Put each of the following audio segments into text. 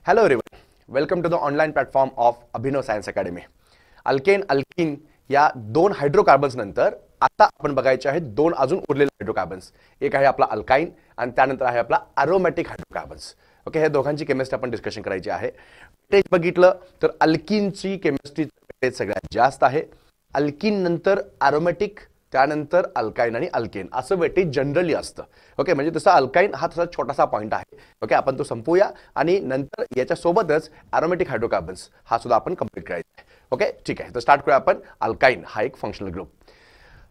Hello everyone, welcome to the online platform of Abhinav Science Academy. Alkane alkene या दोन hydrocarbons नंतर आता आपण बघायचे आहेत दोन अजून उरलेले हायड्रोकार्बन्स. एक आहे आपला अल्काइन आणि त्यानंतर आहे आपला अरोमॅटिक हायड्रोकार्बन्स. ओके, हे दोघांची केमिस्ट्री आपण डिस्कशन करायची आहे. वेटेज बघितलं तर अल्कीनची केमिस्ट्री वेटेज सगळ्यात जास्त आहे. अल्कीन नंतर अरोमॅटिक, त्यानंतर अल्काइन आणि अल्केन असं वेटेज जनरली असतं. ओके, म्हणजे तसा अल्काइन हा तसा छोटासा पॉइंट आहे. ओके, आपण तो संपूया आणि नंतर याच्या सोबतच अरोमॅटिक हायड्रोकार्बन्स हा सुद्धा आपण कंप्लीट करायचा आहे. ओके, ठीक आहे, तर स्टार्ट करूया आपण. अल्काइन हा एक फंक्शनल ग्रुप.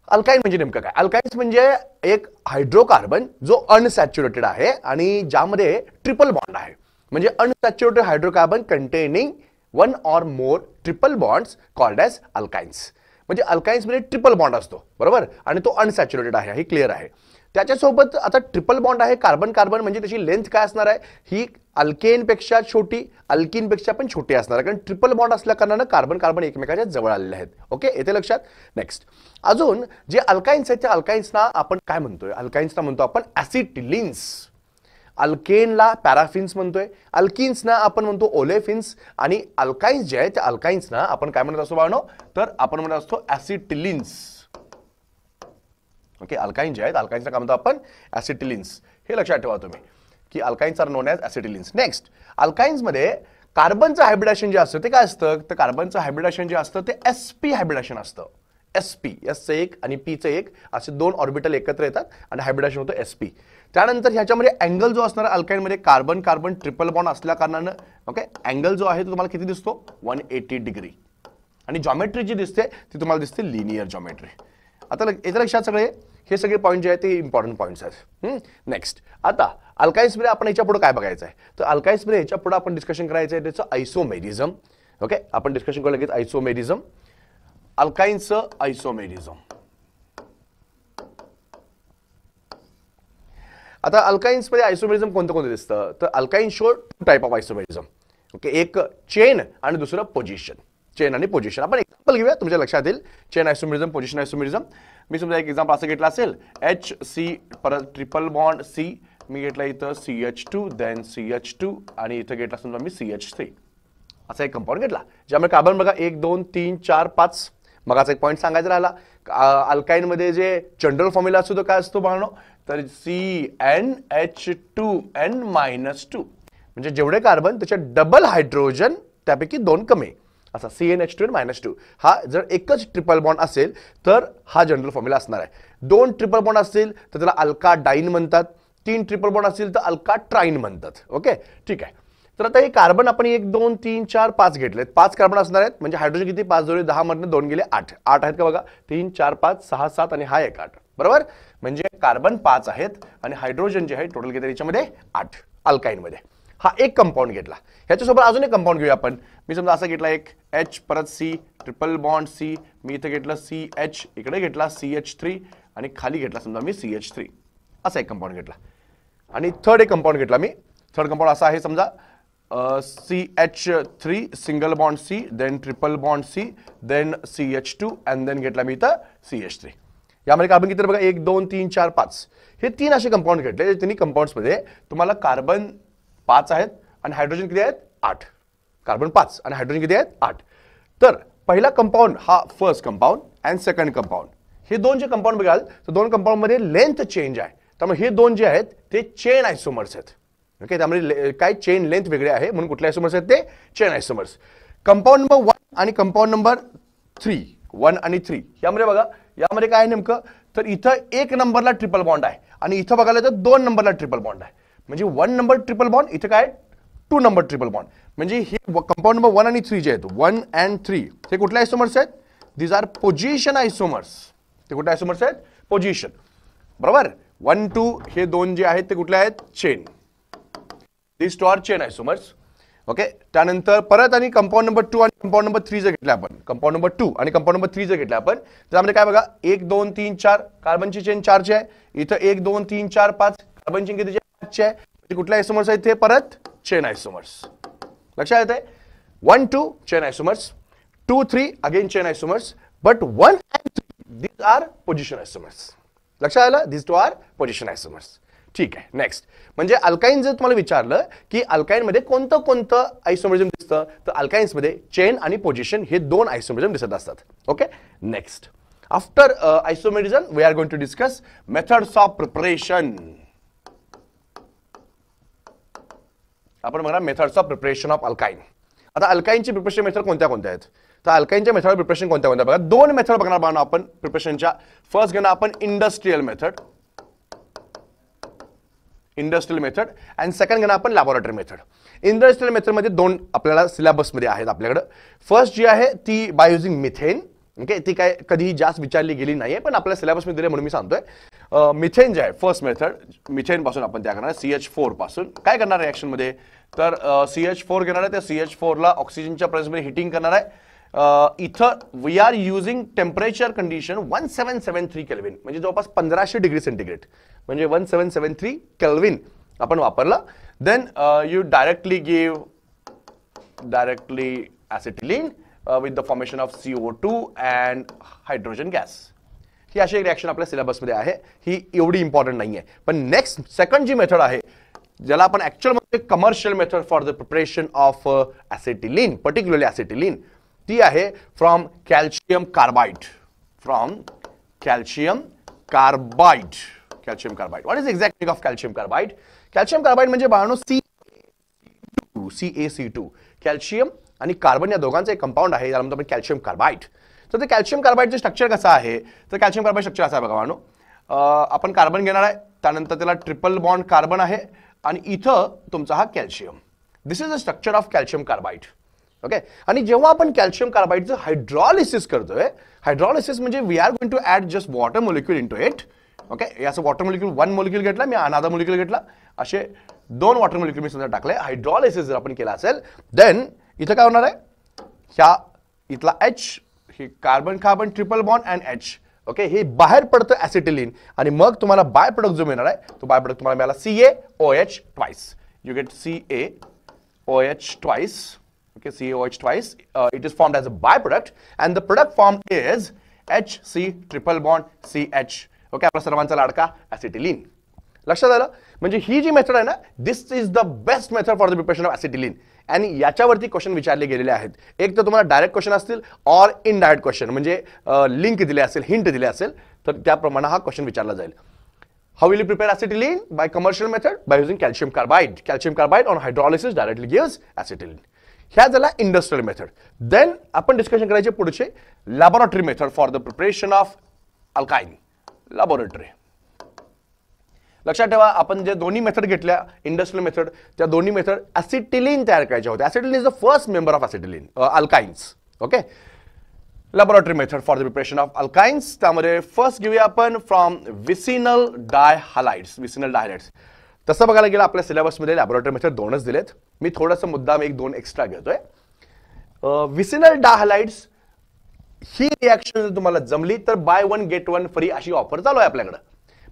अल्काइन म्हणजे नेमकं काय? अल्काइन्स म्हणजे एक हायड्रोकार्बन जो अनसॅच्युरेटेड आहे आणि ज्यामध्ये ट्रिपल बॉन्ड आहे. म्हणजे unsaturated hydrocarbon containing one or more triple bonds called as alkynes. म्हणजे अल्काइन्स मध्ये ट्रिपल बॉन्ड असतो, बरोबर, आणि तो अनसॅच्युरेटेड आहे, हे क्लिअर आहे. त्याच्यासोबत आता ट्रिपल बॉन्ड आहे, कार्बन कार्बन, म्हणजे त्याची लेंथ काय असणार आहे? ही अल्केन पेक्षा छोटी, अल्कीन पेक्षा पण छोटी असणार आहे, कारण ट्रिपल बॉन्ड असल्या कारणाने कार्बन कार्बन एकमेकाच्या जवळ आलेले आहेत. ओके, येते लक्षात. नेक्स्ट, अजून जे अल्काइन्स आहेत त्या अल्काइन्सना आपण काय म्हणतोय? अल्काइन्सना म्हणतो आपण ऍसिटिलिन्स. अल्केनला पॅराफिन्स म्हणतोय, अल्किन्सना आपण म्हणतो ओलेफिन्स, आणि अल्काइन्स जे आहेत त्या अल्काइन्सना आपण काय म्हणत असतो बाळांनो? तर आपण म्हणत असतो ऍसिटिलिन्स. ओके, अल्काइन जे आहेत अल्काइन्सना काय म्हणतो आपण? ऍसिटिलिन्स. हे लक्षात ठेवा तुम्ही की alkynes are known as acetylenes. Next, अल्काइन्समध्ये कार्बनचं हायब्रिडेशन जे असतं ते काय असतं? तर कार्बनचं हायब्रिडेशन जे असतं ते sp हायब्रिडेशन असतं. sp, s चे एक आणि p चे एक असे दोन ऑर्बिटल एकत्र येतात आणि हायब्रिडेशन होतं sp. त्यानंतर ह्याच्यामध्ये अँगल जो असणार अल्काइनमध्ये कार्बन कार्बन ट्रिपल बॉन्ड असल्या कारणानं ओके अँगल जो आहे तो तुम्हाला किती दिसतो? 180 डिग्री. आणि जॉमेट्री जी दिसते ती तुम्हाला दिसते लिनियर जॉमेट्री. आता येत्या लक्षात सगळे हे सगळे पॉईंट जे आहेत ते इम्पॉर्टंट पॉईंट्स आहेत. नेक्स्ट, आता अल्काइन्समध्ये आपण याच्या पुढे काय बघायचं आहे? तर अल्काइन्समध्ये याच्या पुढे आपण डिस्कशन करायचं आहे त्याचं आयसोमेरिझम. ओके, आपण डिस्कशन करू लगेच आयसोमेरिझम. अल्काइन्सचं आयसोमेरिझम. आता अल्काइन्समध्ये आयसोमेरिझम कोणतं कोणतं दिसतं? तर alkyne shows two type of isomerism. Okay, एक चेन आणि दुसरं पोझिशन. चेन आणि पोझिशन आपण एक्झाम्पल घेऊया, तुमच्या लक्षात येईल. Chain isomerism, position isomerism. मी समजा एक एक्झाम्पल असं घेतलं असेल, HC परत ट्रिपल बॉन्ड C, मी घेतला इथं CH2 देन CH2 आणि इथं घेतला समजा मी CH3 असा एक कंपाऊंड घेतला, ज्यामुळे कार्बन बघा 1 2 3 4 5. मगाचा एक पॉईंट सांगायचा राहिला, अल्काइनमध्ये जे जनरल फॉर्म्युला असतो तो काय असतो बाळांनो? तर CnH2n-2, म्हणजे जेवढे कार्बन त्याच्या डबल हायड्रोजन त्यापैकी 2 कमी, असा CnH2n-2. हा जर एकच ट्रिपल बॉन्ड असेल तर हा जनरल फॉर्म्युला असणार आहे. 2 ट्रिपल बॉन्ड असतील तर त्याला अल्काडाईन म्हणतात, 3 ट्रिपल बॉन्ड असतील तर अल्काट्राईन म्हणतात. ओके, ठीक आहे. तर आता हे कार्बन आपण 1 2 3 4 5 घेतलेत. 5 कार्बन असणार आहेत, म्हणजे हायड्रोजन किती? 5 जोडे 10 मधून 2 गेले 8. 8 आहेत का बघा? 3 4 5 6 7 आणि हा एक 8, बरोबर. म्हणजे कार्बन 5 आहेत आणि हायड्रोजन जे आहे टोटल किती याच्यामध्ये? 8 अल्काइनमध्ये. हा एक कंपाऊंड घेतला. ह्याच्यासोबत अजून एक कंपाऊंड घेऊया आपण. मी समजा असं घेतला एक H परत C ट्रिपल बॉन्ड C, मी इथं घेतला CH, इकडे घेतला CH3 आणि खाली घेतला समजा मी CH3 असा एक कंपाऊंड घेतला. आणि थर्ड एक कंपाऊंड घेतला मी. थर्ड कंपाऊंड असा आहे समजा CH3 single bond C then triple bond C then CH2 and then घेतला मी इथं CH3. यामध्ये कार्बन किती बघा? 1 2 3 4 5. हे 3 असे कंपाऊंड घेतले. तिन्ही कंपाऊंड्समध्ये तुम्हाला कार्बन 5 आहेत आणि हायड्रोजन किती आहेत? 8. कार्बन 5 आणि हायड्रोजन किती आहेत? 8. तर पहिला कंपाऊंड हा first compound and second compound, हे दोन जे कंपाऊंड बघाल तर दोन कंपाऊंडमध्ये लेंथ चेंज आहे, त्यामुळे हे दोन जे आहेत ते चेन आयसोमर्स आहेत. ओके, त्यामुळे काय चेन लेंथ वेगळे आहे म्हणून कुठले आयसोमर्स आहेत? ते चेन आयसोमर्स. कंपाऊंड नंबर 1 आणि कंपाऊंड नंबर 3, 1 आणि 3 यामध्ये बघा, यामध्ये काय आहे नेमकं? तर इथं 1 नंबरला ट्रिपल बॉन्ड आहे आणि इथं बघायला तर 2 नंबरला ट्रिपल बॉन्ड आहे. म्हणजे 1 नंबर ट्रिपल बॉन्ड, इथं काय 2 नंबर ट्रिपल बॉन्ड. म्हणजे हे कंपाऊंड नंबर 1 आणि 3 जे आहेत 1 अँड 3 हे कुठले आयसोमर्स आहेत? These are position isomers. ते कुठले आयसोमर्स आहेत? पोझिशन, बरोबर. 1 2 हे दोन जे आहेत ते कुठले आहेत? Chain. This two are chain isomers. Okay, त्यानंतर परत आणि कंपाऊंड नंबर 2 आणि कंपाऊंड नंबर 3 जर घेतले आपण, कंपाऊंड नंबर 2 आणि कंपाऊंड नंबर 3 जर घेतले आपण, त्यामध्ये काय बघा 1 2 3 4 कार्बनची चेन 4 ची आहे. इथं 1 2 3 4 5 कार्बनची चेन किती 5 ची आहे. कुठल्या आयसोमर्स आहेत ते? परत चेन आयसोमर्स. लक्षात येते? 1 2 chain आयसोमर्स, 2 3 again chain आयसोमर्स, but 1 and 3 these are position isomers. लक्षात आलं? these two are position isomers. ठीक आहे. नेक्स्ट म्हणजे अल्काइन जर तुम्हाला विचारलं की अल्काइन मध्ये कोणतं कोणतं आयसोमरिझम दिसतं, तर अल्काइन्स मध्ये चेन आणि पोझिशन हे दोन आयसोमरिझम दिसत असतात. Okay. Next after isomerism we are going to discuss methods of preparation. आपण बघणार methods of preparation of alkyne. आता अल्काइनची प्रिपरेशन मेथड कोणत्या कोणत्या आहेत, तर अल्काइनच्या मेथड प्रिपरेशन कोणत्या कोणत्या बघा. दोन मेथड बघणार बघा आपण प्रिपरेशनच्या. फर्स्ट घेणार आपण इंडस्ट्रियल मेथड अँड सेकंड घेणार आपण लॅबोरेटरी मेथड. इंडस्ट्रियल मेथड मध्ये दोन आपल्याला सिलेबस मध्ये आहेत आपल्याकडे. फर्स्ट जी आहे ती बाय युजिंग मिथेन. ओके, ती काय कधीही जास्त विचारली गेली नाहीये पण आपल्या सिलेबस मध्ये दिले म्हणून मी सांगतोय. मिथेन जे आहे फर्स्ट मेथड, मिथेन पासून आपण त्या करणार CH4 पासून काय करणार रिएक्शन मध्ये, तर CH4 घेणार आहे. त्या CH4 ला ऑक्सिजनच्या प्रेझेन्स मध्ये हिटिंग करणार आहे. इथं we are using temperature condition 1773 kelvin म्हणजे जवळपास 1500 डिग्री सेंटीग्रेड म्हणजे 1773 केल्विन आपण वापरला. Then you directly acetylene with the formation of CO2 and hydrogen gas. ही अशी एक रिएक्शन आपल्या सिलेबसमध्ये आहे. ही एवढी इम्पॉर्टंट नाही आहे. पण नेक्स्ट सेकंड जी मेथड आहे ज्याला आपण ऍक्च्युअल मध्ये commercial method for the preparation of acetylene, particularly acetylene, ती आहे from calcium carbide. What is exact meaning of calcium carbide? Calcium carbide म्हणजे बाळांनो CaC2 कॅल्शियम आणि कार्बन या दोघांचं एक कंपाऊंड आहे, ज्याला म्हणतो आपण कॅल्शियम कार्बाइड. तर ते कॅल्शियम कार्बाइडचे स्ट्रक्चर कसं आहे, तर कॅल्शियम कार्बाइड स्ट्रक्चर असं आहे बघा बाळांनो. आपण कार्बन घेणार आहे, त्यानंतर त्याला ट्रिपल बॉन्ड कार्बन आहे आणि इथं तुमचा हा calcium. This is the structure of calcium carbide. Okay. आणि जेव्हा आपण कॅल्शियम कार्बाइडचं हायड्रॉलिसिस करतोय, हायड्रॉलिसिस म्हणजे we are going to add just water molecule into it. Okay, याचं वॉटर मोलिक्यूल वन मोलिक्यूल घेतला, मी अनादर मोलिक्यूल घेतला, असे दोन वॉटर मोलिक्यूल मी समजा टाकले. हायड्रॉलिसिस जर आपण केला असेल देन इथं काय होणार आहे, ह्या इथला H he carbon carbon triple bond and H. Okay, हे बाहेर पडतं ऍसिटिलीन आणि मग तुम्हाला बाय प्रोडक्ट जो मिळणार आहे तो बाय प्रोडक्ट तुम्हाला मिळाला CaOH twice. You get CaOH twice. Okay, CaOH twice. It is formed as a byproduct, and the product formed is HC triple bond CH. Okay, आपला सर्वांचा लाडका ऍसिटिलीन. लक्षात आलं? म्हणजे ही जी मेथड आहे ना, this is the best method for the preparation of acetylene. आणि याच्यावरती क्वेश्चन विचारले गेलेले आहेत. एक तर तुम्हाला डायरेक्ट क्वेश्चन असतील और इनडायरेक्ट क्वेश्चन म्हणजे लिंक दिले असेल, हिंट दिले असेल तर त्याप्रमाणे हा क्वेश्चन विचारला जाईल. How will you prepare acetylene? By commercial method, by using calcium carbide. Calcium carbide on hydrolysis directly gives acetylene. ह्या झाला इंडस्ट्रियल मेथड. देन आपण डिस्कशन करायचे पुढचे laboratory method for the preparation of alkyne. Laboratory लक्षात ठेवा, आपण जे दोन्ही मेथड घेतल्या इंडस्ट्रियल मेथड, त्या दोन्ही मेथड ऍसिटिलीन तयार करायच्या होत्या. Acetylene is the first member of acetylene alkynes. Okay, laboratory method for the preparation of alkynes. त्यामध्ये फर्स्ट घेऊया आपण from vicinal dihalides. Vicinal dihalides तसं बघायला गेलं आपल्या सिलेबसमध्ये लॅबोरेटरी मेथड दोनच दिलेत. मी थोडंसं मुद्दाम एक दोन एक्स्ट्रा घेतोय. विसिनल डायहालाइड्स ही रिएक्शन जर तुम्हाला जमली तर by one get one free अशी ऑफर चालू आहे आपल्याकडे.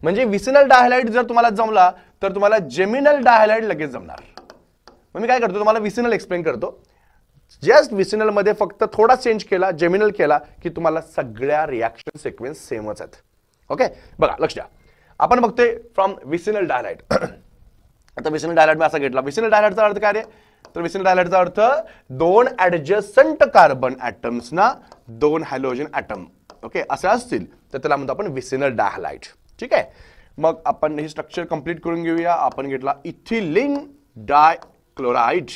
म्हणजे विसिनल डायहालाइड जर तुम्हाला जमला तर तुम्हाला जेमिनल डायहालाइड लगेच जमणार. मग मी काय करतो, तुम्हाला विसिनल एक्सप्लेन करतो. जस्ट विसिनल मध्ये फक्त थोडा चेंज केला, जेमिनल केला की तुम्हाला सगळ्या रिएक्शन सिक्वेन्स सेमच आहेत. ओके, बघा लक्ष द्या. आपण बघतोय फ्रॉम विसिनल डायहालाइड. आता विसिनल डायहालाइड मी असा घेतला. विसिनल डायहालाइडचा अर्थ काय रे, तर विसिनल डायहालाइडचा अर्थ दोन ऍडजस्टंट कार्बन ऍटम्स ना दोन हॅलोजन ऍटम ओके असे असतील तर त्याला म्हणतो आपण विसिनल डायहालाइड. ठीक आहे, मग आपण हे स्ट्रक्चर कंप्लीट करून घेऊया. आपण घेतला इथिलीन डायक्लोराइड.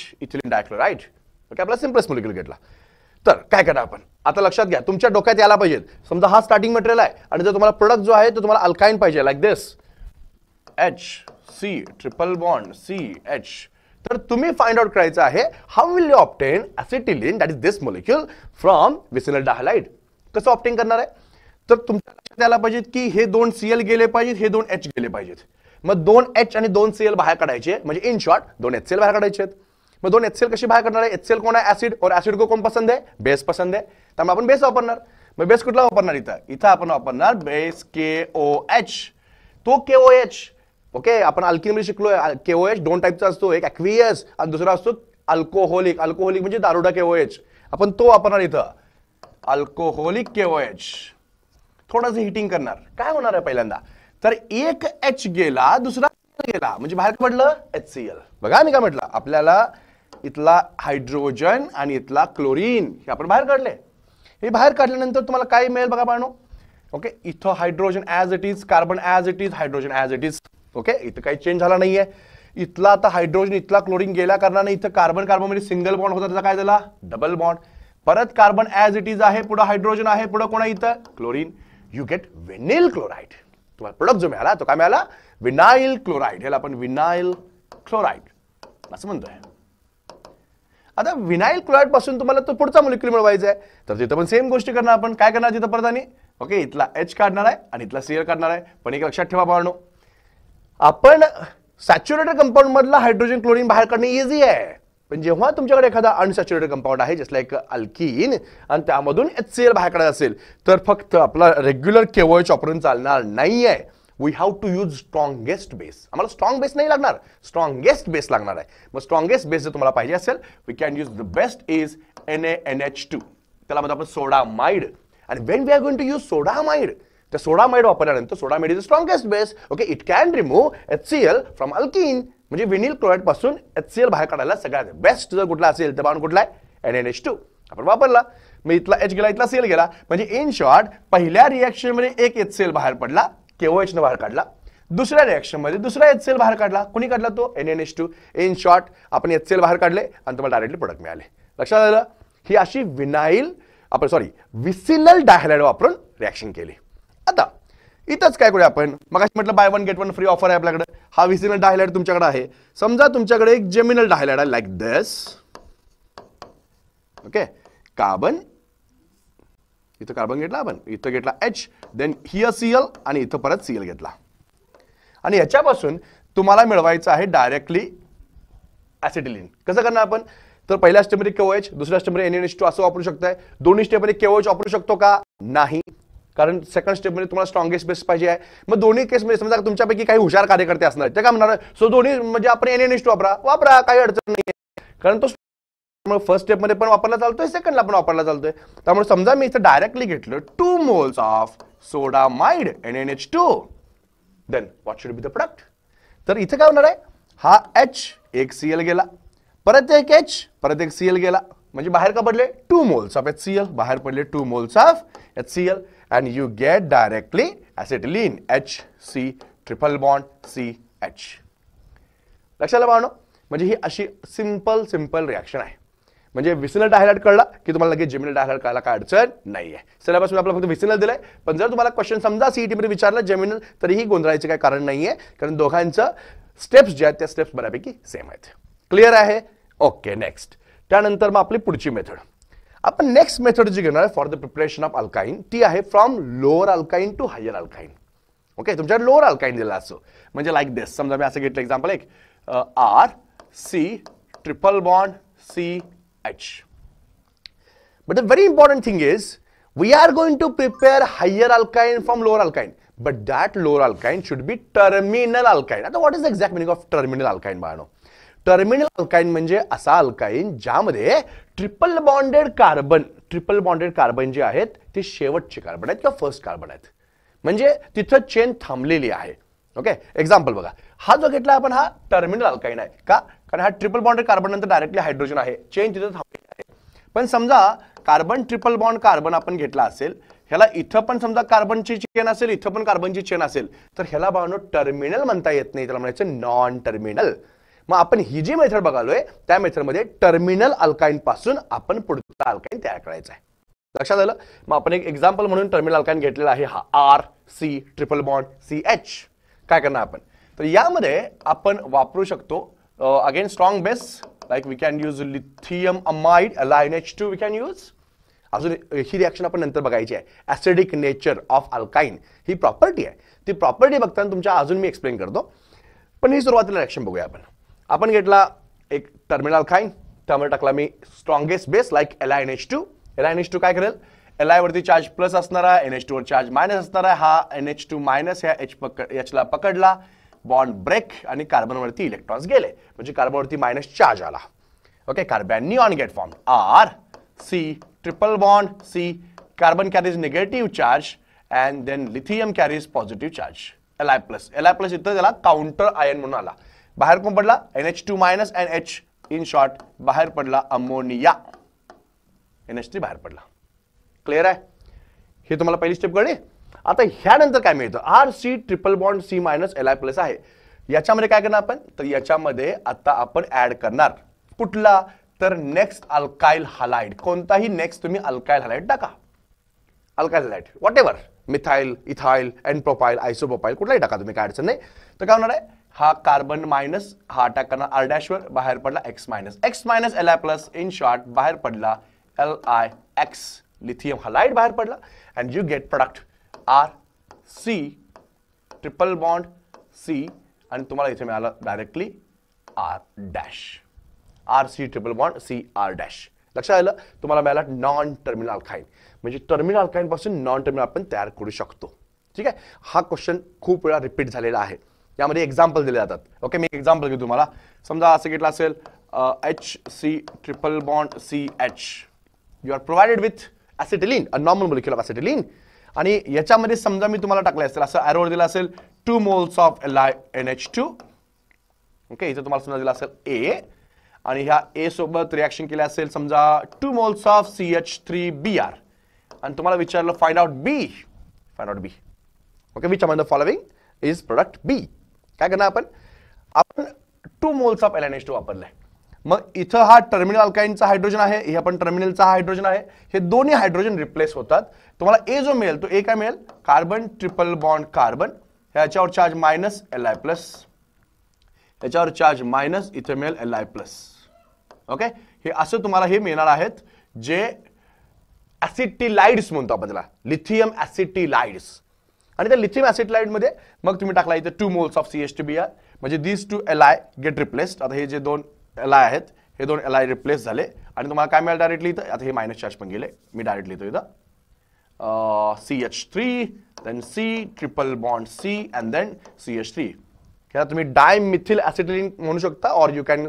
ओके, आपला सिम्पलेस्ट मोलिक्यूल घेतला. तर काय करा आपण आता लक्षात घ्या, तुमच्या डोक्यात यायला पाहिजे. समजा हा स्टार्टिंग मटेरियल आहे आणि जर तुम्हाला प्रोडक्ट जो आहे तो तुम्हाला अल्काइन पाहिजे like this HC triple bond CH, तर तुम्ही फाइंड आउट करायचं आहे how will you obtain acetylene that is this molecule from vicinal dihalide. कसं ऑब्टेन करणार आहे, तर तुमच्या लक्षात यायला पाहिजे की हे दोन Cl गेले पाहिजेत, हे दोन H गेले पाहिजेत. मग दोन H आणि दोन Cl बाहेर काढायचे, म्हणजे इन शॉर्ट दोन HCl बाहेर काढायचे आहेत. मग दोन HCl कशी बाहेर करणार आहे, HCl कोण आहे ऍसिड, और ऍसिड को कोण पसंद आहे, बेस पसंद आहे. त्यामुळे आपण बेस वापरणार. मग बेस कुठला वापरणार, इथं आपण वापरणार बेस KOH. तो KOH ओके, आपण अल्किन मध्ये शिकलोय KOH दोन टाईपचा असतो, एक ॲक्वियस आणि दुसरा असतो अल्कोहोलिक. अल्कोहोलिक म्हणजे दारुडा KOH. आपण तो वापरणार इथं अल्कोहोलिक KOH. थोडंसं हिटिंग करणार. काय होणार आहे पहिल्यांदा, तर एक H गेला, दुसरा गेला म्हणजे बाहेर पडलं HCl. बघा मी काय म्हटलं, आपल्याला इथला हायड्रोजन आणि इथला क्लोरीन हे आपण बाहेर काढले. हे बाहेर काढल्यानंतर तुम्हाला काय मिळेल बघा पाहणो. ओके, इथं hydrogen as it is, carbon as it is, hydrogen as it is. Okay, इथं काही चेंज झाला नाहीये. इथला आता हायड्रोजन इथला क्लोरीन गेल्या कारणाने इथं कार्बन कार्बन मध्ये सिंगल बॉन्ड होता, त्याचा काय झाला डबल बॉन्ड. परत कार्बन ॲज इट इज आहे, पुढे हायड्रोजन आहे, पुढे कोण आहे इथं chlorine. You get vinyl chloride. तुम्हाला प्रोडक्ट जो मिळाला तो काय मिळाला विनाइल क्लोराइड. ह्याला आपण विनाइल क्लोराइड असं म्हणतोय. आता विनाइल क्लोराइड पासून तुम्हाला तो पुढचा मॉलिक्यूल मिळवायचा आहे, तर तिथं पण सेम गोष्टी करणार आपण. काय करणार तिथं परत आणि ओके, इथला H काढणार आहे आणि इथला Cl काढणार आहे. पण एक लक्षात ठेवा पाहणो, आपण सॅच्युरेटेड कंपाऊंड मधला हायड्रोजन क्लोरीन बाहेर काढणे इझी आहे, पण जेव्हा तुमच्याकडे एखादा अनसॅच्युरेटेड कंपाऊंड आहे जसं एक अल्कीन आणि त्यामधून HCl बाहेर काढायचं असेल तर फक्त आपला रेग्युलर KOH वापरून चालणार नाहीये. We have to use strongest base. आम्हाला स्ट्रॉंग बेस नाही लागणार, स्ट्रॉंगेस्ट बेस लागणार आहे. मग स्ट्रॉंगेस्ट बेस जर तुम्हाला पाहिजे असेल, we can use the best is NaNH2. त्याला म्हणतो आपण सोडामाइड. आणि when we are going to use sodamide, तर सोडामाइड वापरल्यानंतर sodamide is the strongest base. Okay, it can remove HCl from alkene. म्हणजे विनिल क्लोराइड पासून HCl बाहेर काढायला सगळ्यात बेस्ट जर कुठला असेल तर पाहून कुठला आहे NaNH2 आपण वापरला. मग इथला H गेला, इथला Cl गेला. म्हणजे इन शॉर्ट पहिल्या रिएक्शन मध्ये एक HCl बाहेर पडला, KOH ने बाहेर काढला. दुसऱ्या रिएक्शन मध्ये दुसरा HCl बाहेर काढला. कोणी काढला तो NaNH2. इन शॉर्ट आपण HCl बाहेर काढले आणि तुम्हाला डायरेक्टली प्रोडक्ट मिळाले. लक्षात आलं. ही अशी विनाइल आपण विसिनल डायहाइड वापरून रिएक्शन केली. आता इथंच काय करूया आपण, मग म्हटलं by one get one free offer आहे आपल्याकडे. हा विसिनल डायहाइड तुमच्याकडे आहे. समजा तुमच्याकडे एक जेमिनल डायहाइड आहे लाईक दिस. ओके, कार्बन, इथं कार्बन घेतला आपण, इथं घेतला H, देन हिअर Cl आणि इथं परत Cl घेतला. आणि याच्यापासून तुम्हाला मिळवायचं आहे डायरेक्टली ऍसिटिलीन. कसं करणार आपण, तर पहिल्या स्टेपमध्ये KOH, दुसऱ्या स्टेपमध्ये NaNH2 असं वापरू शकताय. दोन्ही स्टेपमध्ये KOH वापरू शकतो का, नाही, कारण सेकंड स्टेपमध्ये तुम्हाला स्ट्रॉंगेस्ट बेस पाहिजे आहे. मग दोन्ही केसमध्ये समजा तुमच्यापैकी काही हुशार कार्यकर्ते असणार, ते काय म्हणणार, सो दोन्ही म्हणजे आपण NaNH2 वापरा, काही अडचण नाही, कारण तो फर्स्ट स्टेपमध्ये पण वापरला चालतोय, सेकंडला पण वापरला चालतोय. त्यामुळे समजा मी इथं डायरेक्टली घेतलं 2 moles of sodamide NaNH2, then what should be the product. तर इथं काय होणार आहे, हा H एक Cl गेला, परत एक H, परत एक Cl गेला, म्हणजे बाहेर का पडले 2 moles ऑफ HCl, बाहेर पडले 2 moles of HCl, and you get directly acetylene HC triple bond CH. लक्षात आलं पाहणं, म्हणजे ही अशी सिंपल रिएक्शन आहे. म्हणजे विसिनल डायहाइड कळला की तुम्हाला लगेच जेमिनल डायहाइड कळायला काय अडचण नाहीये. सिलेबस मध्ये आपल्याला फक्त विसिनल दिलंय, पण जर तुम्हाला क्वेश्चन समजा सीईटी मध्ये विचारलं जेमिनल, तरीही गोंधळायचं काही कारण नाहीये, कारण दोघांचं स्टेप्स जे आहेत त्या स्टेप्स बऱ्यापैकी सेम आहेत. क्लिअर आहे. Okay, next. त्यानंतर मग आपली पुढची मेथड, आपण नेक्स्ट मेथड जी घेणार for the preparation of alkyne, ती आहे from lower alkyne to higher alkyne. Okay, तुमच्या लोअर अल्काइन दिला असो, म्हणजे लाईक दिस. समजा मी असं घेतलं एक्झाम्पल एक RC triple bond CH. But the very important thing is we are going to prepare higher alkyne from lower alkyne, but that lower alkyne should be terminal alkyne. आता what is the exact meaning of terminal alkyne बाळांनो? Terminal alkyne म्हणजे असा alkyne ज्यामध्ये triple bonded carbon जे आहेत ते शेवटचे carbon आहेत किंवा फर्स्ट कार्बन आहेत, म्हणजे तिथं चेन थांबलेली आहे. ओके, एक्झाम्पल बघा, हा जो घेतला आपण हा टर्मिनल अल्काइन आहे का, कारण हा ट्रिपल बॉन्डेड कार्बन नंतर डायरेक्टली हायड्रोजन आहे, चेन तिथं थांबलेली आहे. पण समजा कार्बन ट्रिपल बॉन्ड कार्बन आपण घेतला असेल, ह्याला इथं पण समजा कार्बनची चेन असेल, इथं पण कार्बनची चेन असेल, तर ह्याला बाळांनो टर्मिनल म्हणता येत नाही, त्याला म्हणायचं नॉन टर्मिनल. मग आपण ही जी मेथड बघालोय त्या मेथडमध्ये टर्मिनल अल्काइन पासून आपण पुढचा अल्काइन तयार करायचा आहे. लक्षात आलं. मग आपण एक एक्झाम्पल म्हणून टर्मिनल अल्काइन घेतलेला आहे हा RC ट्रिपल बॉन्ड CH. काय करणार आपण, तर यामध्ये आपण वापरू शकतो again strong base, like we can use lithium amide LiNH2 we can use. अजून ही रिएक्शन आपण नंतर बघायची आहे. ऍसिडिक नेचर ऑफ अल्काइन ही प्रॉपर्टी आहे, ती प्रॉपर्टी बघताना तुमच्या अजून मी एक्सप्लेन करतो, पण ही सुरुवातीला रिएक्शन बघूया आपण. आपण घेतला एक टर्मिनल अल्काइन, त्यामध्ये टाकला मी strongest base like LiNH2. LiNH2 काय करेल, Li वरती चार्ज प्लस असणार आहे, NH2 वर चार्ज मायनस असणार आहे. हा NH2 मायनस ह्या H ला पकडला, बॉन्ड ब्रेक आणि कार्बन वरती इलेक्ट्रॉन्स गेले, म्हणजे कार्बन वरती मायनस चार्ज आला. Okay, carbanion get form RC triple bond C, carbon carries negative charge and then lithium carries positive charge. Li+ इथं त्याला काउंटर आयन म्हणून आला. बाहेर कोण पडला? NH2- and H. In short बाहेर पडला अमोनिया. NH3 बाहेर पडला. क्लिअर आहे? हे तुम्हाला पहिली स्टेप कळली. आता ह्यानंतर काय मिळतं? RC∼C- Li+ आहे. याच्यामध्ये काय करणार आपण? तर याच्यामध्ये आता आपण ऍड करणार कुठला? तर नेक्स्ट अल्काइल हालाइड. कोणताही नेक्स्ट तुम्ही अल्काइल हालाइड टाका. Alkyl halide whatever, methyl, ethyl, n propyl, isopropyl कुठलाही टाका तुम्ही, काय अडचण नाही. तर काय होणार आहे? हा कार्बन मायनस हा अटॅक करणार R' वर, बाहेर पडला X-. Li+, इन शॉर्ट बाहेर पडला LiX, लिथियम हालाइड बाहेर पडला. And you get product RC∼C आणि तुम्हाला इथे मिळालं डायरेक्टली R'. RC∼C लक्षात आलं? तुम्हाला मिळाला नॉन टर्मिनल अल्काइन. म्हणजे टर्मिनल अल्काइन पासून नॉन टर्मिनल आपण तयार करू शकतो. ठीक आहे. हा क्वेश्चन खूप वेळा रिपीट झालेला आहे. यामध्ये एक्झाम्पल दिले जातात. ओके, मी एक एक्झाम्पल घेऊ तुम्हाला. समजा असं घेतलं असेल HC∼CH. You are provided with acetylene, a normal molecule of acetylene. आणि याच्यामध्ये समजा मी तुम्हाला टाकले असेल, असं एरोवर दिला असेल 2 moles ऑफ NH2. ओके, इथं तुम्हाला समजा दिला असेल A आणि ह्या A सोबत रिॲक्शन केले असेल समजा 2 moles ऑफ CH3Br आणि तुम्हाला विचारलं find out B. Okay, which among the following is product B. काय करणार आपण 2 moles ऑफ NH2 वापरलाय. मग इथं हा टर्मिनल अल्काइनचा हायड्रोजन आहे, हे पण टर्मिनलचा हायड्रोजन आहे. हे दोन्ही हायड्रोजन रिप्लेस होतात. तुम्हाला A जो मिळेल तो A काय मिळेल? कार्बन ट्रिपल बॉन्ड कार्बन, ह्याच्यावर चार्ज मायनस Li+, ह्याच्यावर चार्ज मायनस, इथे मिळेल Li+. ओके, हे असं तुम्हाला हे मिळणार आहेत जे ॲसिटिलाइड्स म्हणतो आपण त्याला, लिथियम ॲसिटिलाइड्स. आणि त्या लिथियम ॲसिटिलाइड मध्ये मग तुम्ही टाकला इथे 2 moles ऑफ CH2Br, म्हणजे these 2 Li गेट रिप्लेस्ड. आता हे जे 2 Li आहेत, हे 2 Li रिप्लेस झाले आणि तुम्हाला काय मिळालं डायरेक्टली इथं? आता हे मायनस चार्ज पण गेले, मी डायरेक्टली लिहितो इथं CH3, then C∼C and then CH3. तुम्ही डायमिथिल ॲसिटिलीन म्हणू शकता, और you can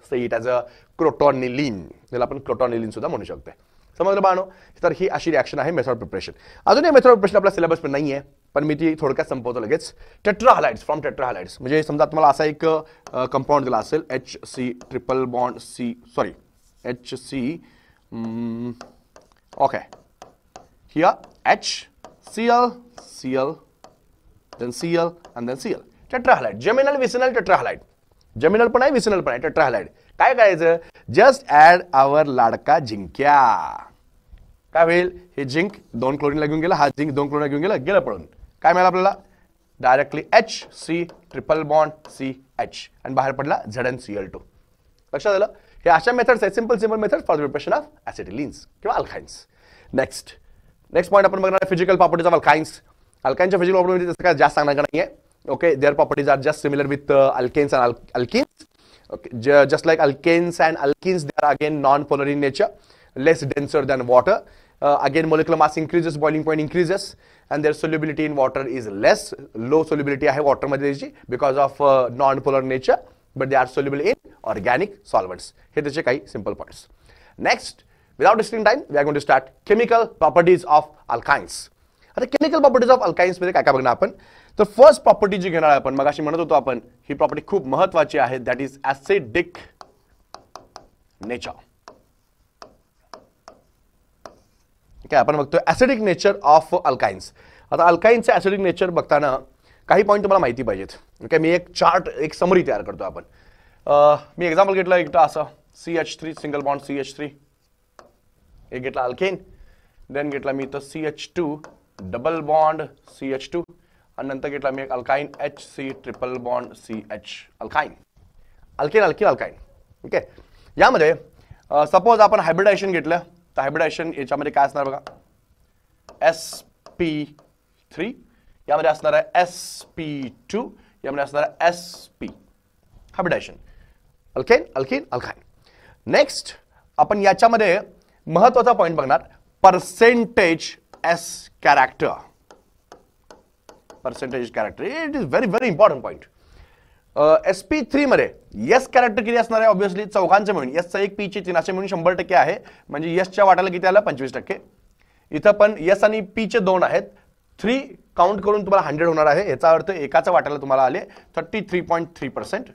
say it as a crotonylene. त्याला आपण क्रोटॉनिलीन सुद्धा म्हणू शकतो. समजलं बाळांनो? तर ही अशी रिॲक्शन आहे मेथड प्रिपरेशन. अजून एक मेथड प्रिपरेशन आपल्या सिलेबस पण नाही आहे, पण मी ती थोडक्यात संपवतो लगेच. टेट्राहॅलाइड्स, फ्रॉम टेट्राहॅलाइड्स म्हणजे समजा तुम्हाला असा एक कंपाऊंड दिला असेल HC okay, here HCl, Cl, then Cl and then Cl. Tetrahalide, geminal vicinal tetrahalide. Geminal पण आहे, विसिनल पण आहे, टेट्राहॅलाइड. काय करायचं? जस्ट ऍड आवर लाडका जिंक्या. काय होईल? हे जिंक 2 क्लोरीनला घेऊन गेला, हा जिंक 2 क्लोरीनला घेऊन गेला पळून. काय मिळालं आपल्याला? डायरेक्टली HC∼CH आणि बाहेर पडला ZnCl2. लक्षात आलं? हे अशा मेथड्स आहेत, simple method for the preparation of acetylenes किंवा अल्काइन्स. नेक्स्ट पॉईंट आपण बघणार आहे फिजिकल प्रॉपर्टीज ऑफ अल्काइन्स. अल्काइनच्या फिजिकल प्रॉपर्टीज तसं काय जास्त सांगणार नाहीये. Okay, their properties are just similar with alkanes and alkenes. Okay, just like alkanes and alkenes, they are again non-polar in nature, less denser than water. Again, molecular mass increases, boiling point increases, and their solubility in water is less. Low solubility आहे water मध्ये because of non-polar nature, but they are soluble in organic solvents. हे त्याचे काही simple points. Next, without wasting time, we are going to start chemical properties of alkynes. आता chemical properties of alkynes मध्ये काय काय बघणार आपण? तर फर्स्ट प्रॉपर्टी जी घेणार आहे आपण, मगाशी म्हणत होतो आपण, ही प्रॉपर्टी खूप महत्त्वाची आहे, दॅट इज ऍसिडिक नेचर. काय आपण बघतोय ऍसिडिक नेचर ऑफ अल्काइन्स. आता अल्काइन्सचे ऍसिडिक नेचर बघताना काही पॉईंट तुम्हाला माहिती पाहिजेत. ओके, मी एक चार्ट, एक समरी तयार करतो आपण. मी एक्झाम्पल घेतलं एकटा असं CH3 सिंगल बॉन्ड CH3, एक घेतला अल्केन, देन घेतला मी इथं CH2 डबल बॉन्ड CH2 आणि नंतर घेतला मी एक alkyne HC∼CH alkyne, alkyne. Okay, यामध्ये सपोज आपण हायब्रिडायझेशन घेतलं, तर हायब्रिडायझेशन याच्यामध्ये काय असणार बघा, sp3, यामध्ये असणार आहे sp2, यामध्ये असणार आहे sp. Hybridisation alkane, alkyne. Next आपण याच्यामध्ये महत्वाचा पॉइंट बघणार, percentage S character. Percentage character, it is very important point. sp3 मध्ये S कॅरेक्टर किती असणार आहे? ऑब्विसली चौघांचे मिळून S चा 1 P चे 3 असे मिळून 100% आहे, म्हणजे S च्या वाट्याला किती आलं? 25%. इथं पण S आणि P चे 2 आहेत, 3 काउंट करून तुम्हाला 100 होणार आहे. याचा अर्थ एकाचा वाट्याला तुम्हाला आले 33.3%.